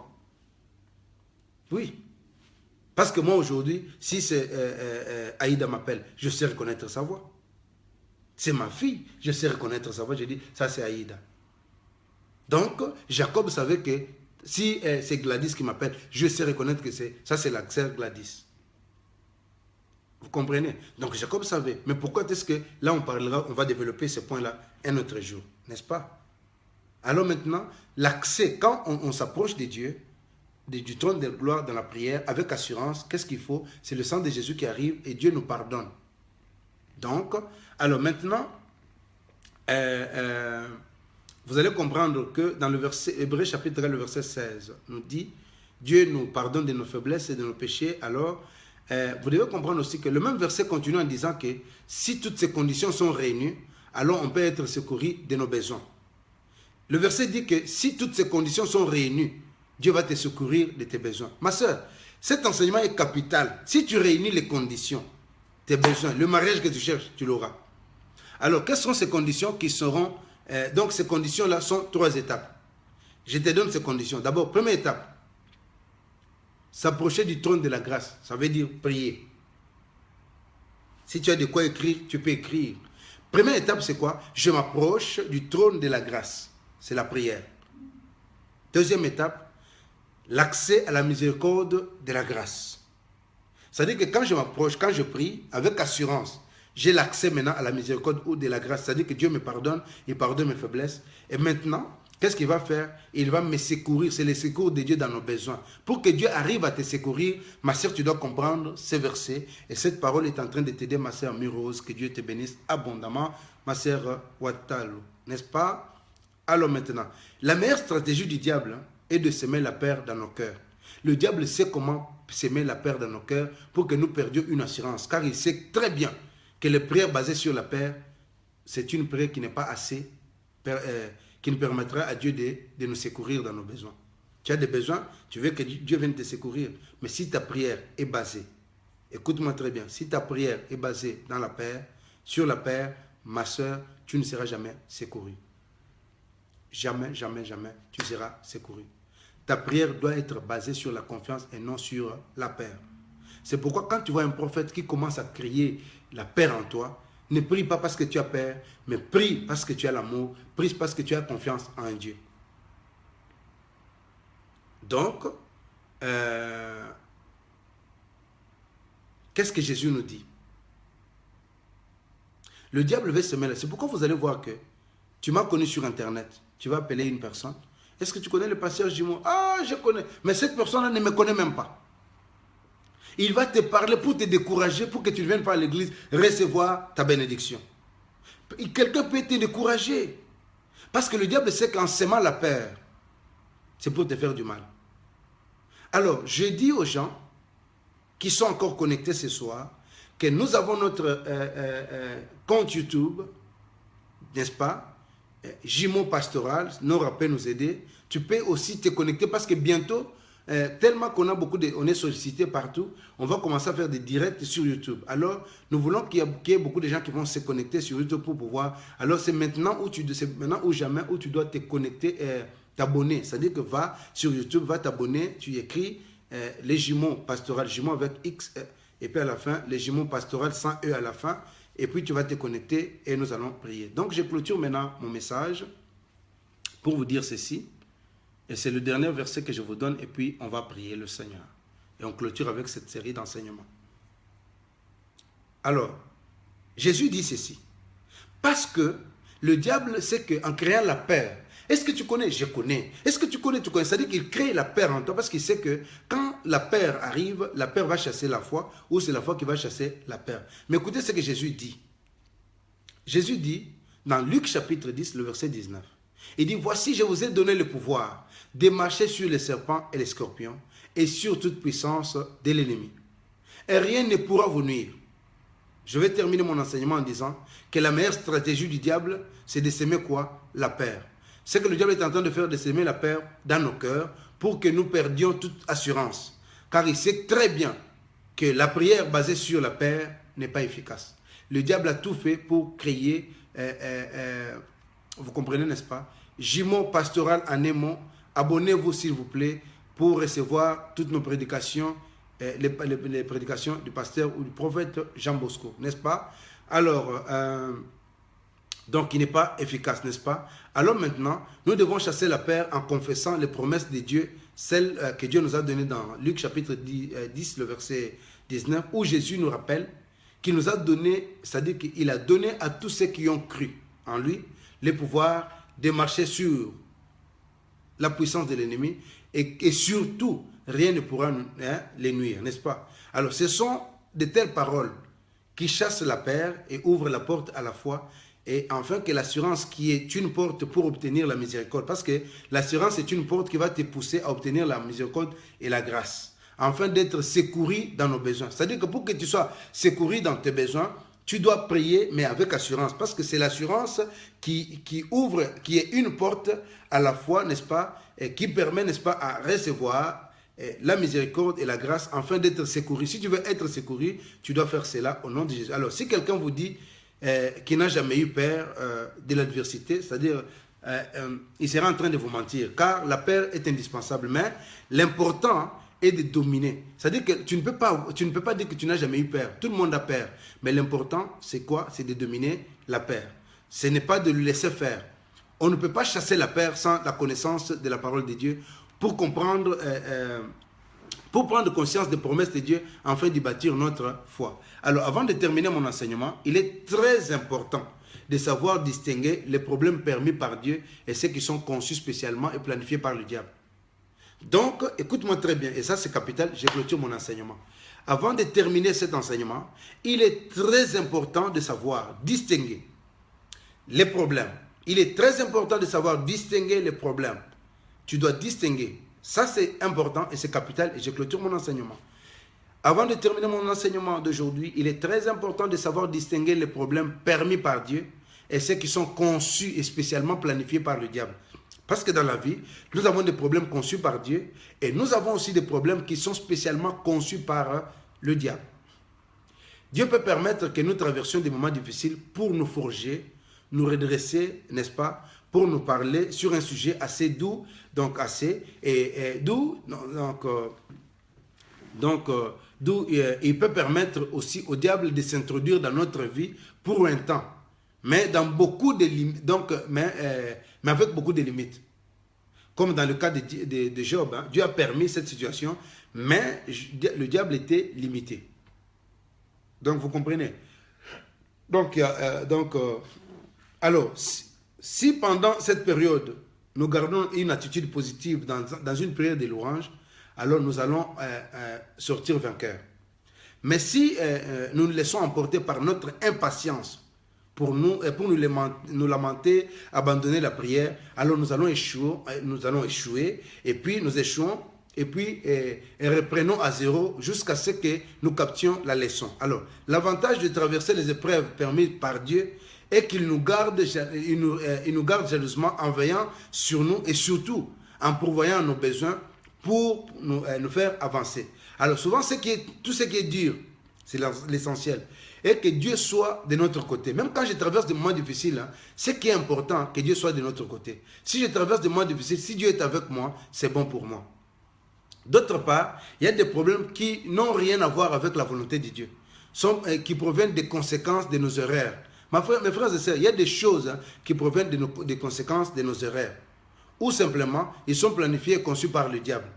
Oui. Parce que moi, aujourd'hui, si Aïda m'appelle, je sais reconnaître sa voix. C'est ma fille, je sais reconnaître sa voix. Je dis, ça c'est Aïda. Donc, Jacob savait que si c'est Gladys qui m'appelle, je sais reconnaître que ça c'est la sœur Gladys. Vous comprenez? Donc, Jacob savait. Mais pourquoi est-ce que là, on va développer ce point-là un autre jour, n'est-ce pas? Alors maintenant, l'accès, quand on s'approche de Dieu, du trône de gloire dans la prière, avec assurance, qu'est-ce qu'il faut? C'est le sang de Jésus qui arrive et Dieu nous pardonne. Donc, alors maintenant, vous allez comprendre que dans le verset, Hébreux chapitre 1, le verset 16, nous dit, Dieu nous pardonne de nos faiblesses et de nos péchés. Alors, vous devez comprendre aussi que le même verset continue en disant que si toutes ces conditions sont réunies, alors on peut être secouru de nos besoins. Le verset dit que si toutes ces conditions sont réunies, Dieu va te secourir de tes besoins. Ma soeur, cet enseignement est capital. Si tu réunis les conditions, tes besoins, le mariage que tu cherches, tu l'auras. Alors, quelles sont ces conditions qui seront... donc, ces conditions-là sont 3 étapes. Je te donne ces conditions. D'abord, première étape, s'approcher du trône de la grâce. Ça veut dire prier. Si tu as de quoi écrire, tu peux écrire. Première étape, c'est quoi? Je m'approche du trône de la grâce. C'est la prière. Deuxième étape, l'accès à la miséricorde de la grâce. C'est-à-dire que quand je m'approche, quand je prie, avec assurance, j'ai l'accès maintenant à la miséricorde ou de la grâce. C'est-à-dire que Dieu me pardonne, il pardonne mes faiblesses. Et maintenant, qu'est-ce qu'il va faire? Il va me secourir. C'est le secours de Dieu dans nos besoins. Pour que Dieu arrive à te secourir, ma sœur, tu dois comprendre ces versets. Et cette parole est en train de t'aider, ma sœur Murose. Que Dieu te bénisse abondamment, ma sœur Watalu. N'est-ce pas? Alors maintenant, la meilleure stratégie du diable est de semer la peur dans nos cœurs. Le diable sait comment semer la peur dans nos cœurs pour que nous perdions une assurance. Car il sait très bien que les prières basées sur la peur, c'est une prière qui n'est pas assez, qui ne permettra à Dieu de nous secourir dans nos besoins. Tu as des besoins, tu veux que Dieu vienne te secourir. Mais si ta prière est basée, écoute-moi très bien, si ta prière est basée dans la paix, sur la paix, ma soeur, tu ne seras jamais secouru. Jamais, jamais, jamais, tu seras secouru. Ta prière doit être basée sur la confiance et non sur la paix. C'est pourquoi quand tu vois un prophète qui commence à crier la paix en toi, ne prie pas parce que tu as peur, mais prie parce que tu as l'amour, prie parce que tu as confiance en Dieu. Donc, qu'est-ce que Jésus nous dit? Le diable veut se mêler. C'est pourquoi vous allez voir que tu m'as connu sur Internet. Tu vas appeler une personne. Est-ce que tu connais le pasteur Jimo? Ah, je connais. Mais cette personne-là ne me connaît même pas. Il va te parler pour te décourager, pour que tu ne viennes pas à l'église recevoir ta bénédiction. Quelqu'un peut te décourager. Parce que le diable sait qu'en sémant la peur, c'est pour te faire du mal. Alors, je dis aux gens qui sont encore connectés ce soir que nous avons notre compte YouTube, n'est-ce pas? Jimo Pastoral, Nora peut nous aider. Tu peux aussi te connecter parce que bientôt, tellement qu'on a on est sollicité partout, on va commencer à faire des directs sur YouTube. Alors, nous voulons qu'il y ait beaucoup de gens qui vont se connecter sur YouTube pour pouvoir. Alors, c'est maintenant ou jamais où tu dois te connecter, t'abonner. C'est-à-dire que va sur YouTube, va t'abonner, tu écris les Jimo Pastoral, Jimo avec X et puis à la fin, les Jimo Pastoral sans E à la fin. Et puis tu vas te connecter et nous allons prier. Donc je clôture maintenant mon message pour vous dire ceci. Et c'est le dernier verset que je vous donne et puis on va prier le Seigneur. Et on clôture avec cette série d'enseignements. Alors, Jésus dit ceci. Parce que le diable sait qu'en créant la peur, Est-ce que tu connais? Je connais. Est-ce que tu connais? Tu connais. C'est-à-dire qu'il crée la peur en toi parce qu'il sait que quand la peur arrive, la peur va chasser la foi ou c'est la foi qui va chasser la peur. Mais écoutez ce que Jésus dit. Jésus dit dans Luc chapitre 10, le verset 19. Il dit, voici, je vous ai donné le pouvoir de marcher sur les serpents et les scorpions et sur toute puissance de l'ennemi. Et rien ne pourra vous nuire. Je vais terminer mon enseignement en disant que la meilleure stratégie du diable, c'est de s'aimer quoi? La peur. C'est que le diable est en train de faire, de s'aimer la peur dans nos cœurs pour que nous perdions toute assurance. Car il sait très bien que la prière basée sur la peur n'est pas efficace. Le diable a tout fait pour créer, vous comprenez, n'est-ce pas? Jumeau pastoral en un mot. Abonnez-vous s'il vous plaît pour recevoir toutes nos prédications, les prédications du pasteur ou du prophète Jean Bosco, n'est-ce pas? Alors, donc il n'est pas efficace, n'est-ce pas? Alors maintenant, nous devons chasser la peur en confessant les promesses de Dieu, celles que Dieu nous a données dans Luc chapitre 10, le verset 19, où Jésus nous rappelle qu'il nous a donné, c'est-à-dire qu'il a donné à tous ceux qui ont cru en lui le pouvoir de marcher sur la puissance de l'ennemi et surtout, rien ne pourra les nuire, n'est-ce pas? Alors, ce sont de telles paroles qui chassent la peur et ouvrent la porte à la foi et enfin que l'assurance qui est une porte pour obtenir la miséricorde. Parce que l'assurance est une porte qui va te pousser à obtenir la miséricorde et la grâce. Afin d'être secouru dans nos besoins. C'est-à-dire que pour que tu sois secouru dans tes besoins, tu dois prier, mais avec assurance. Parce que c'est l'assurance qui ouvre, qui est une porte à la foi, n'est-ce pas, et qui permet, n'est-ce pas, à recevoir la miséricorde et la grâce afin d'être secouru. Si tu veux être secouru, tu dois faire cela au nom de Jésus. Alors, si quelqu'un vous dit qu'il n'a jamais eu peur de l'adversité, c'est-à-dire il sera en train de vous mentir, car la peur est indispensable. Mais l'important est de dominer. C'est-à-dire que tu ne peux pas dire que tu n'as jamais eu peur. Tout le monde a peur. Mais l'important, c'est quoi? C'est de dominer la peur. Ce n'est pas de le laisser faire. On ne peut pas chasser la peur sans la connaissance de la parole de Dieu pour comprendre, pour prendre conscience des promesses de Dieu afin d'y bâtir notre foi. Alors, avant de terminer mon enseignement, il est très important de savoir distinguer les problèmes permis par Dieu et ceux qui sont conçus spécialement et planifiés par le diable. Donc, écoute-moi très bien, et ça c'est capital, je clôture mon enseignement. Avant de terminer cet enseignement, il est très important de savoir distinguer les problèmes. Il est très important de savoir distinguer les problèmes. Tu dois distinguer. Ça c'est important et c'est capital et je clôture mon enseignement. Avant de terminer mon enseignement d'aujourd'hui, il est très important de savoir distinguer les problèmes permis par Dieu et ceux qui sont conçus et spécialement planifiés par le diable. Parce que dans la vie, nous avons des problèmes conçus par Dieu et nous avons aussi des problèmes qui sont spécialement conçus par le diable. Dieu peut permettre que nous traversions des moments difficiles pour nous forger, nous redresser, n'est-ce pas, pour nous parler sur un sujet assez doux, donc assez, doux, d'où il peut permettre aussi au diable de s'introduire dans notre vie pour un temps, mais dans beaucoup de limites, mais avec beaucoup de limites. Comme dans le cas de Job, hein, Dieu a permis cette situation, mais le diable était limité. Donc vous comprenez. Alors, si pendant cette période, nous gardons une attitude positive dans une prière de louange, alors nous allons sortir vainqueurs. Mais si nous nous laissons emporter par notre impatience pour nous lamenter, abandonner la prière, alors nous allons échouer, et puis nous échouons, et puis reprenons à zéro jusqu'à ce que nous captions la leçon. Alors, l'avantage de traverser les épreuves permises par Dieu est qu'il nous garde jalousement en veillant sur nous et surtout en pourvoyant nos besoins pour nous faire avancer. Alors souvent, tout ce qui est dur, c'est l'essentiel. Et que Dieu soit de notre côté. Même quand je traverse des moments difficiles, hein, ce qui est important, que Dieu soit de notre côté. Si je traverse des moments difficiles, si Dieu est avec moi, c'est bon pour moi. D'autre part, il y a des problèmes qui n'ont rien à voir avec la volonté de Dieu, qui proviennent des conséquences de nos erreurs. Mes frères et sœurs, il y a des choses hein, qui proviennent des conséquences de nos erreurs. Ou simplement, ils sont planifiés et conçus par le diable.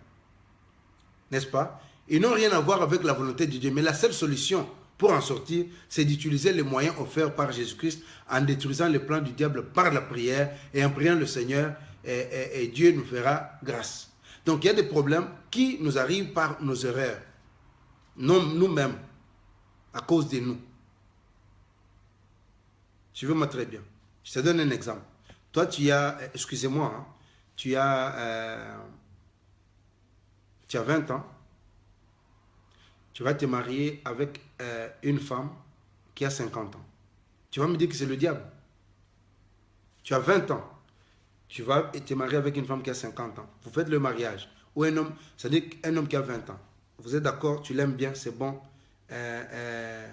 N'est-ce pas? Ils n'ont rien à voir avec la volonté de Dieu. Mais la seule solution pour en sortir, c'est d'utiliser les moyens offerts par Jésus-Christ en détruisant les plans du diable par la prière et en priant le Seigneur et Dieu nous fera grâce. Donc il y a des problèmes qui nous arrivent par nos erreurs, nous-mêmes, à cause de nous. Suivez-moi très bien. Je te donne un exemple. Toi, tu as, excusez-moi, hein, tu as 20 ans. Tu vas te marier avec une femme qui a 50 ans. Tu vas me dire que c'est le diable. Tu as 20 ans. Tu vas te marier avec une femme qui a 50 ans. Vous faites le mariage. Ou un homme, c'est-à-dire un homme qui a 20 ans. Vous êtes d'accord, tu l'aimes bien, c'est bon. Que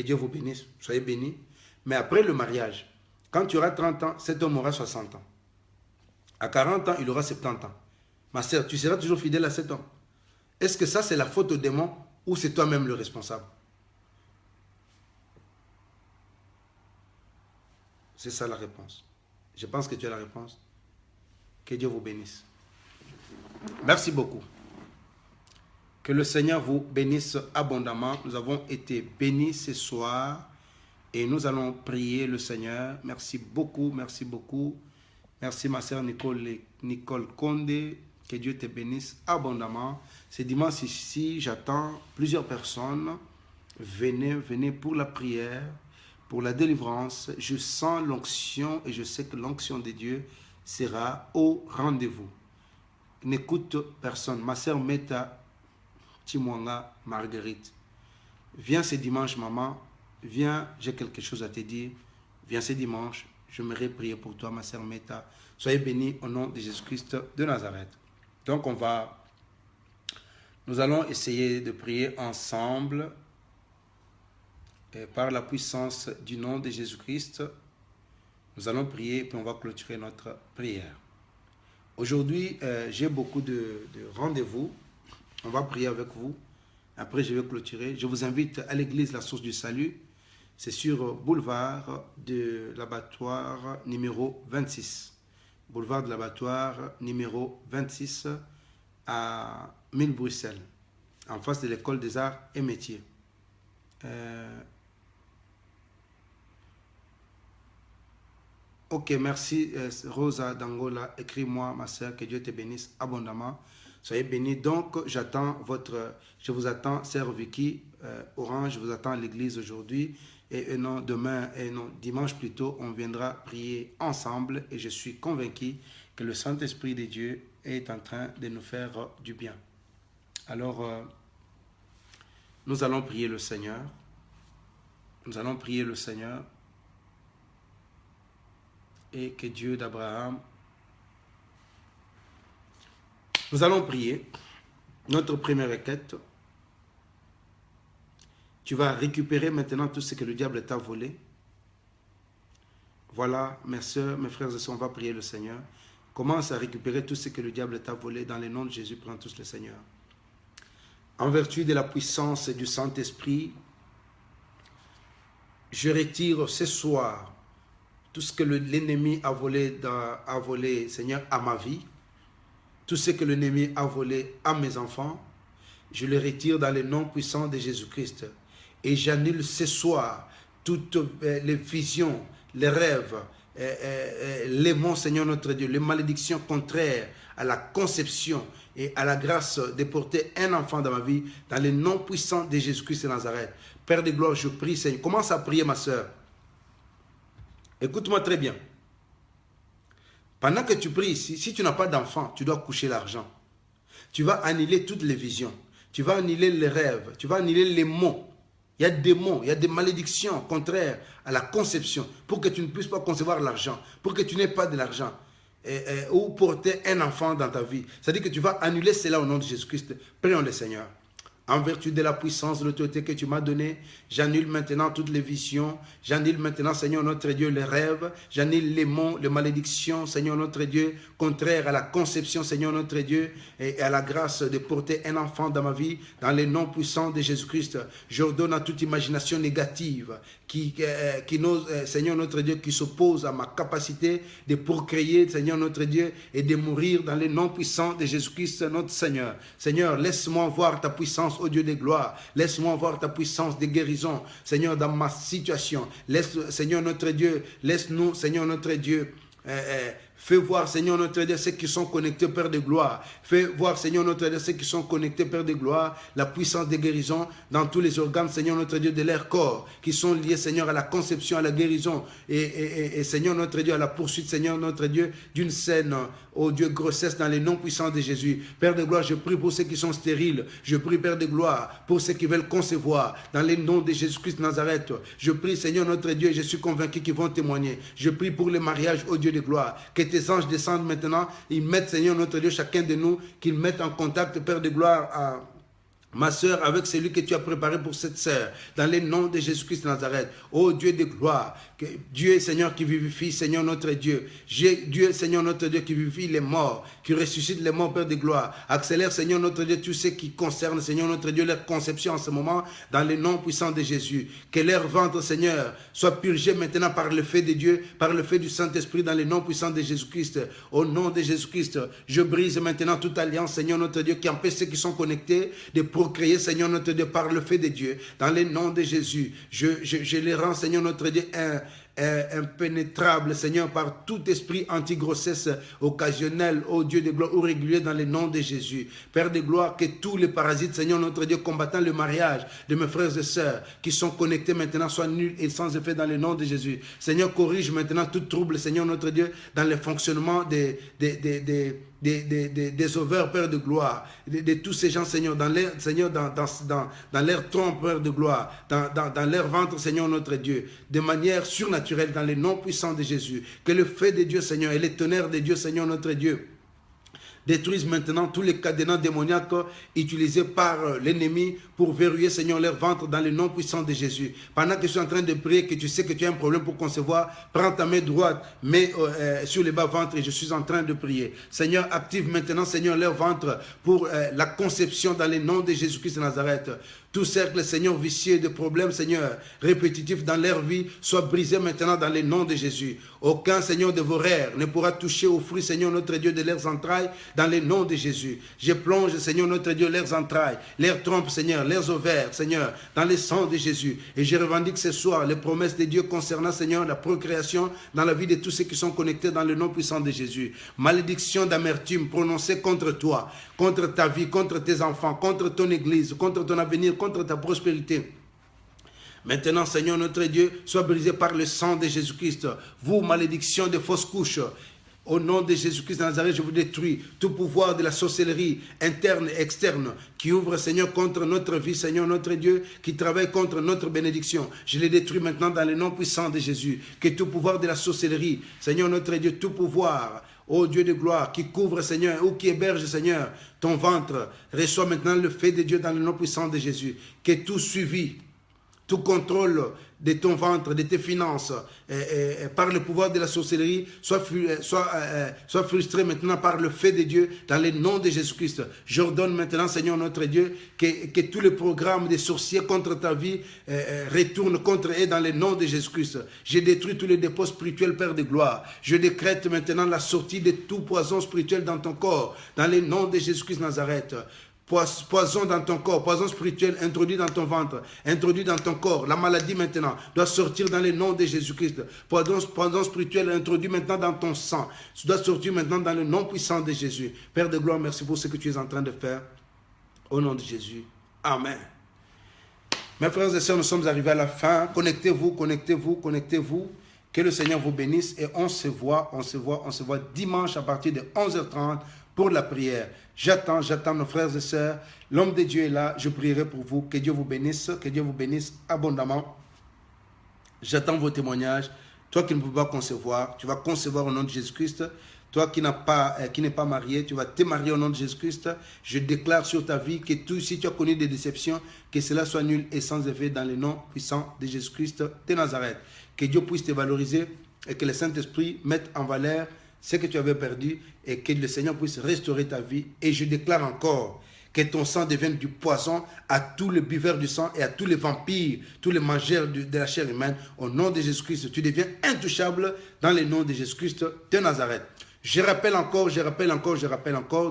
Dieu vous bénisse, soyez bénis. Mais après le mariage, quand tu auras 30 ans, cet homme aura 60 ans. À 40 ans, il aura 70 ans. Ma sœur, tu seras toujours fidèle à cet homme. Est-ce que ça, c'est la faute au démon ou c'est toi-même le responsable? C'est ça la réponse. Je pense que tu as la réponse. Que Dieu vous bénisse. Merci beaucoup. Que le Seigneur vous bénisse abondamment. Nous avons été bénis ce soir et nous allons prier le Seigneur. Merci beaucoup, merci beaucoup. Merci ma sœur Nicole Condé. Que Dieu te bénisse abondamment. Ce dimanche ici, j'attends plusieurs personnes. Venez, venez pour la prière, pour la délivrance. Je sens l'onction et je sais que l'onction de Dieu sera au rendez-vous. N'écoute personne. Ma sœur Meta Timwanga Marguerite. Viens ce dimanche, maman. Viens, j'ai quelque chose à te dire. Viens ce dimanche. J'aimerais prier pour toi, ma sœur Meta. Soyez bénis au nom de Jésus-Christ de Nazareth. Donc, nous allons essayer de prier ensemble et par la puissance du nom de Jésus-Christ. Nous allons prier et puis on va clôturer notre prière. Aujourd'hui, j'ai beaucoup de rendez-vous. On va prier avec vous. Après, je vais clôturer. Je vous invite à l'église La Source du Salut. C'est sur boulevard de l'abattoir numéro 26. Boulevard de l'abattoir numéro 26 à 1000 Bruxelles, en face de l'école des arts et métiers. Ok, merci Rosa d'Angola. Écris-moi, ma soeur, que Dieu te bénisse abondamment. Soyez bénis. Donc, je vous attends, sœur Vicky Orange, je vous attends à l'église aujourd'hui. Et non, demain, et non, dimanche plutôt, on viendra prier ensemble. Et je suis convaincu que le Saint-Esprit de Dieu est en train de nous faire du bien. Alors, nous allons prier le Seigneur. Nous allons prier le Seigneur. Et que Dieu d'Abraham... Nous allons prier. Notre première requête. Tu vas récupérer maintenant tout ce que le diable t'a volé. Voilà, mes soeurs, mes frères et sœurs, on va prier le Seigneur. Commence à récupérer tout ce que le diable t'a volé dans le nom de Jésus, prends tous le Seigneur. En vertu de la puissance du Saint-Esprit, je retire ce soir tout ce que l'ennemi a volé, Seigneur, à ma vie. Tout ce que l'ennemi a volé à mes enfants, je le retire dans le nom puissant de Jésus-Christ. Et j'annule ce soir toutes les visions, les rêves, les mots, Seigneur notre Dieu, les malédictions contraires à la conception et à la grâce de porter un enfant dans ma vie, dans le nom puissant de Jésus-Christ de Nazareth. Père de gloire, je prie, Seigneur. Commence à prier, ma soeur. Écoute-moi très bien. Pendant que tu pries ici, si tu n'as pas d'enfant, tu dois coucher l'argent. Tu vas annuler toutes les visions. Tu vas annuler les rêves. Tu vas annuler les mots. Il y a des mots, il y a des malédictions contraires à la conception pour que tu ne puisses pas concevoir l'argent, pour que tu n'aies pas de l'argent ou porter un enfant dans ta vie. C'est-à-dire que tu vas annuler cela au nom de Jésus-Christ. Prions le Seigneur. En vertu de la puissance, de l'autorité que tu m'as donnée, j'annule maintenant toutes les visions. J'annule maintenant, Seigneur notre Dieu, les rêves. J'annule les mots, les malédictions, Seigneur notre Dieu, contraires à la conception, Seigneur notre Dieu, et à la grâce de porter un enfant dans ma vie, dans les noms puissants de Jésus-Christ. J'ordonne à toute imagination négative Seigneur notre Dieu, qui s'oppose à ma capacité de procréer, Seigneur notre Dieu, et de mourir dans les noms puissants de Jésus-Christ, notre Seigneur. Seigneur, laisse-moi voir ta puissance, ô Dieu de gloire. Laisse-moi voir ta puissance de guérison, Seigneur, dans ma situation. Laisse, Seigneur notre Dieu, laisse-nous, Seigneur notre Dieu, Fais voir, Seigneur notre Dieu, ceux qui sont connectés, Père de gloire. Fais voir, Seigneur notre Dieu, ceux qui sont connectés, Père de gloire, la puissance de guérison dans tous les organes, Seigneur notre Dieu, de leur corps, qui sont liés, Seigneur, à la conception, à la guérison, et Seigneur notre Dieu, à la poursuite, Seigneur notre Dieu, d'une saine, oh Dieu, grossesse dans les noms puissants de Jésus. Père de gloire, je prie pour ceux qui sont stériles. Je prie, Père de gloire, pour ceux qui veulent concevoir, dans les noms de Jésus-Christ de Nazareth. Je prie, Seigneur notre Dieu, je suis convaincu qu'ils vont témoigner. Je prie pour les mariages, ô Dieu de gloire, que tes anges descendent maintenant, ils mettent, Seigneur notre Dieu, chacun de nous, qu'ils mettent en contact, Père de gloire, à ma sœur, avec celui que tu as préparé pour cette sœur, dans les noms de Jésus-Christ de Nazareth. Ô Dieu de gloire, que Dieu, Seigneur, qui vivifie, Seigneur notre Dieu. Dieu, Seigneur notre Dieu, qui vivifie les morts, qui ressuscite les morts, Père de gloire. Accélère, Seigneur notre Dieu, tout ce qui concerne, Seigneur notre Dieu, leur conception en ce moment, dans les noms puissants de Jésus. Que leur ventre, Seigneur, soit purgé maintenant par le feu de Dieu, par le feu du Saint-Esprit, dans les noms puissants de Jésus-Christ. Au nom de Jésus-Christ, je brise maintenant toute alliance, Seigneur notre Dieu, qui empêche ceux qui sont connectés de procréer, Seigneur notre Dieu, par le feu de Dieu, dans les noms de Jésus. Je les rends, Seigneur notre Dieu, impénétrable, Seigneur, par tout esprit anti-grossesse occasionnel, ô Dieu de gloire, ou régulier, dans les noms de Jésus. Père de gloire, que tous les parasites, Seigneur notre Dieu, combattant le mariage de mes frères et sœurs qui sont connectés maintenant, soient nuls et sans effet dans les noms de Jésus. Seigneur, corrige maintenant tout trouble, Seigneur notre Dieu, dans le fonctionnement des ovaires, Père de gloire, de tous ces gens, Seigneur, dans leur trompe, Père de gloire, dans leur ventre, Seigneur notre Dieu, de manière surnaturelle, dans les noms puissants de Jésus. Que le feu de Dieu, Seigneur, et les tonnerres de Dieu, Seigneur notre Dieu, détruisent maintenant tous les cadenas démoniaques utilisés par l'ennemi pour verrouiller, Seigneur, leur ventre dans le nom puissant de Jésus. Pendant que je suis en train de prier, que tu sais que tu as un problème pour concevoir, prends ta main droite, mets sur le bas-ventre et je suis en train de prier. Seigneur, active maintenant, Seigneur, leur ventre pour la conception dans le nom de Jésus-Christ de Nazareth. Tout cercle, Seigneur, vicieux de problèmes, Seigneur, répétitifs dans leur vie, soit brisé maintenant dans le nom de Jésus. Aucun, Seigneur, de vos rêves ne pourra toucher aux fruits, Seigneur, notre Dieu, de leurs entrailles, dans le nom de Jésus. Je plonge, Seigneur, notre Dieu, leurs entrailles, leurs trompes, Seigneur, leurs ovaires, Seigneur, dans le sang de Jésus. Et je revendique ce soir les promesses de Dieu concernant, Seigneur, la procréation dans la vie de tous ceux qui sont connectés dans le nom puissant de Jésus. Malédiction d'amertume prononcée contre toi, contre ta vie, contre tes enfants, contre ton église, contre ton avenir, contre ta prospérité. Maintenant, Seigneur notre Dieu, soit brisé par le sang de Jésus-Christ. Vous, malédiction de fausses couches, au nom de Jésus-Christ de Nazareth, je vous détruis tout pouvoir de la sorcellerie interne et externe qui ouvre, Seigneur, contre notre vie, Seigneur notre Dieu, qui travaille contre notre bénédiction. Je les détruis maintenant dans le nom puissant de Jésus. Que tout pouvoir de la sorcellerie, Seigneur notre Dieu, tout pouvoir, ô Dieu de gloire, qui couvre, Seigneur, ou qui héberge, Seigneur, ton ventre, reçoit maintenant le feu de Dieu dans le nom puissant de Jésus. Que tout suivi, tout contrôle de ton ventre, de tes finances, par le pouvoir de la sorcellerie, soit frustré maintenant par le feu de Dieu dans le nom de Jésus-Christ. J'ordonne maintenant, Seigneur notre Dieu, que tous les programmes des sorciers contre ta vie retournent contre eux dans le nom de Jésus-Christ. Je détruis tous les dépôts spirituels, Père de gloire. Je décrète maintenant la sortie de tout poison spirituel dans ton corps, dans le nom de Jésus-Christ de Nazareth. Poison dans ton corps, poison spirituel introduit dans ton ventre, introduit dans ton corps. La maladie maintenant doit sortir dans le nom de Jésus-Christ. Poison spirituel introduit maintenant dans ton sang, doit sortir maintenant dans le nom puissant de Jésus. Père de gloire, merci pour ce que tu es en train de faire. Au nom de Jésus. Amen. Mes frères et sœurs, nous sommes arrivés à la fin. Connectez-vous, connectez-vous, connectez-vous. Que le Seigneur vous bénisse et on se voit dimanche à partir de 11h30 pour la prière. J'attends nos frères et sœurs. L'homme de Dieu est là. Je prierai pour vous. Que Dieu vous bénisse abondamment. J'attends vos témoignages. Toi qui ne peux pas concevoir, tu vas concevoir au nom de Jésus-Christ. Toi qui n'es pas marié, tu vas te marier au nom de Jésus-Christ. Je déclare sur ta vie que si tu as connu des déceptions, que cela soit nul et sans effet dans le nom puissant de Jésus-Christ de Nazareth. Que Dieu puisse te valoriser et que le Saint-Esprit mette en valeur ce que tu avais perdu et que le Seigneur puisse restaurer ta vie. Et je déclare encore que ton sang devienne du poison à tous les buveurs du sang et à tous les vampires, tous les mangeurs de la chair humaine. Au nom de Jésus-Christ, tu deviens intouchable dans le nom de Jésus-Christ de Nazareth. Je rappelle encore,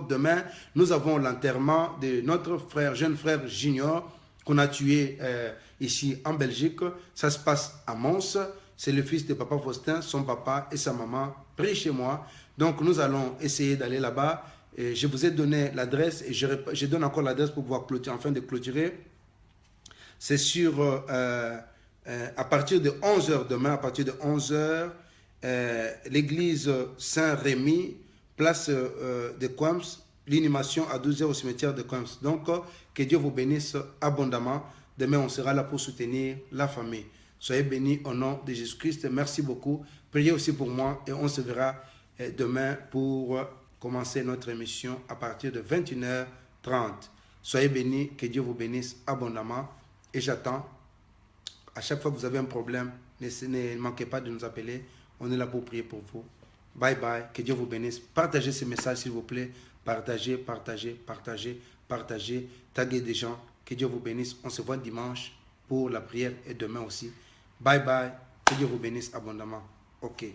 demain, nous avons l'enterrement de notre jeune frère Junior, qu'on a tué ici en Belgique. Ça se passe à Mons. c'est le fils de Papa Faustin, son papa et sa maman prient chez moi. Donc nous allons essayer d'aller là-bas. Je vous ai donné l'adresse et je donne encore l'adresse pour pouvoir clôturer, enfin de clôturer. C'est sur, à partir de 11h demain, à partir de 11h, l'église Saint-Rémy, place de Quams, l'inhumation à 12h au cimetière de Quams. Donc, que Dieu vous bénisse abondamment. Demain, on sera là pour soutenir la famille. Soyez bénis au nom de Jésus-Christ. Merci beaucoup. Priez aussi pour moi et on se verra demain pour commencer notre émission à partir de 21h30. Soyez bénis, que Dieu vous bénisse abondamment et j'attends. À chaque fois que vous avez un problème, ne manquez pas de nous appeler. On est là pour prier pour vous. Bye bye, que Dieu vous bénisse. Partagez ce message s'il vous plaît. Partagez, partagez, partagez, partagez. Taguez des gens. Que Dieu vous bénisse. On se voit dimanche pour la prière et demain aussi. Bye bye, que Dieu vous bénisse abondamment. Ok.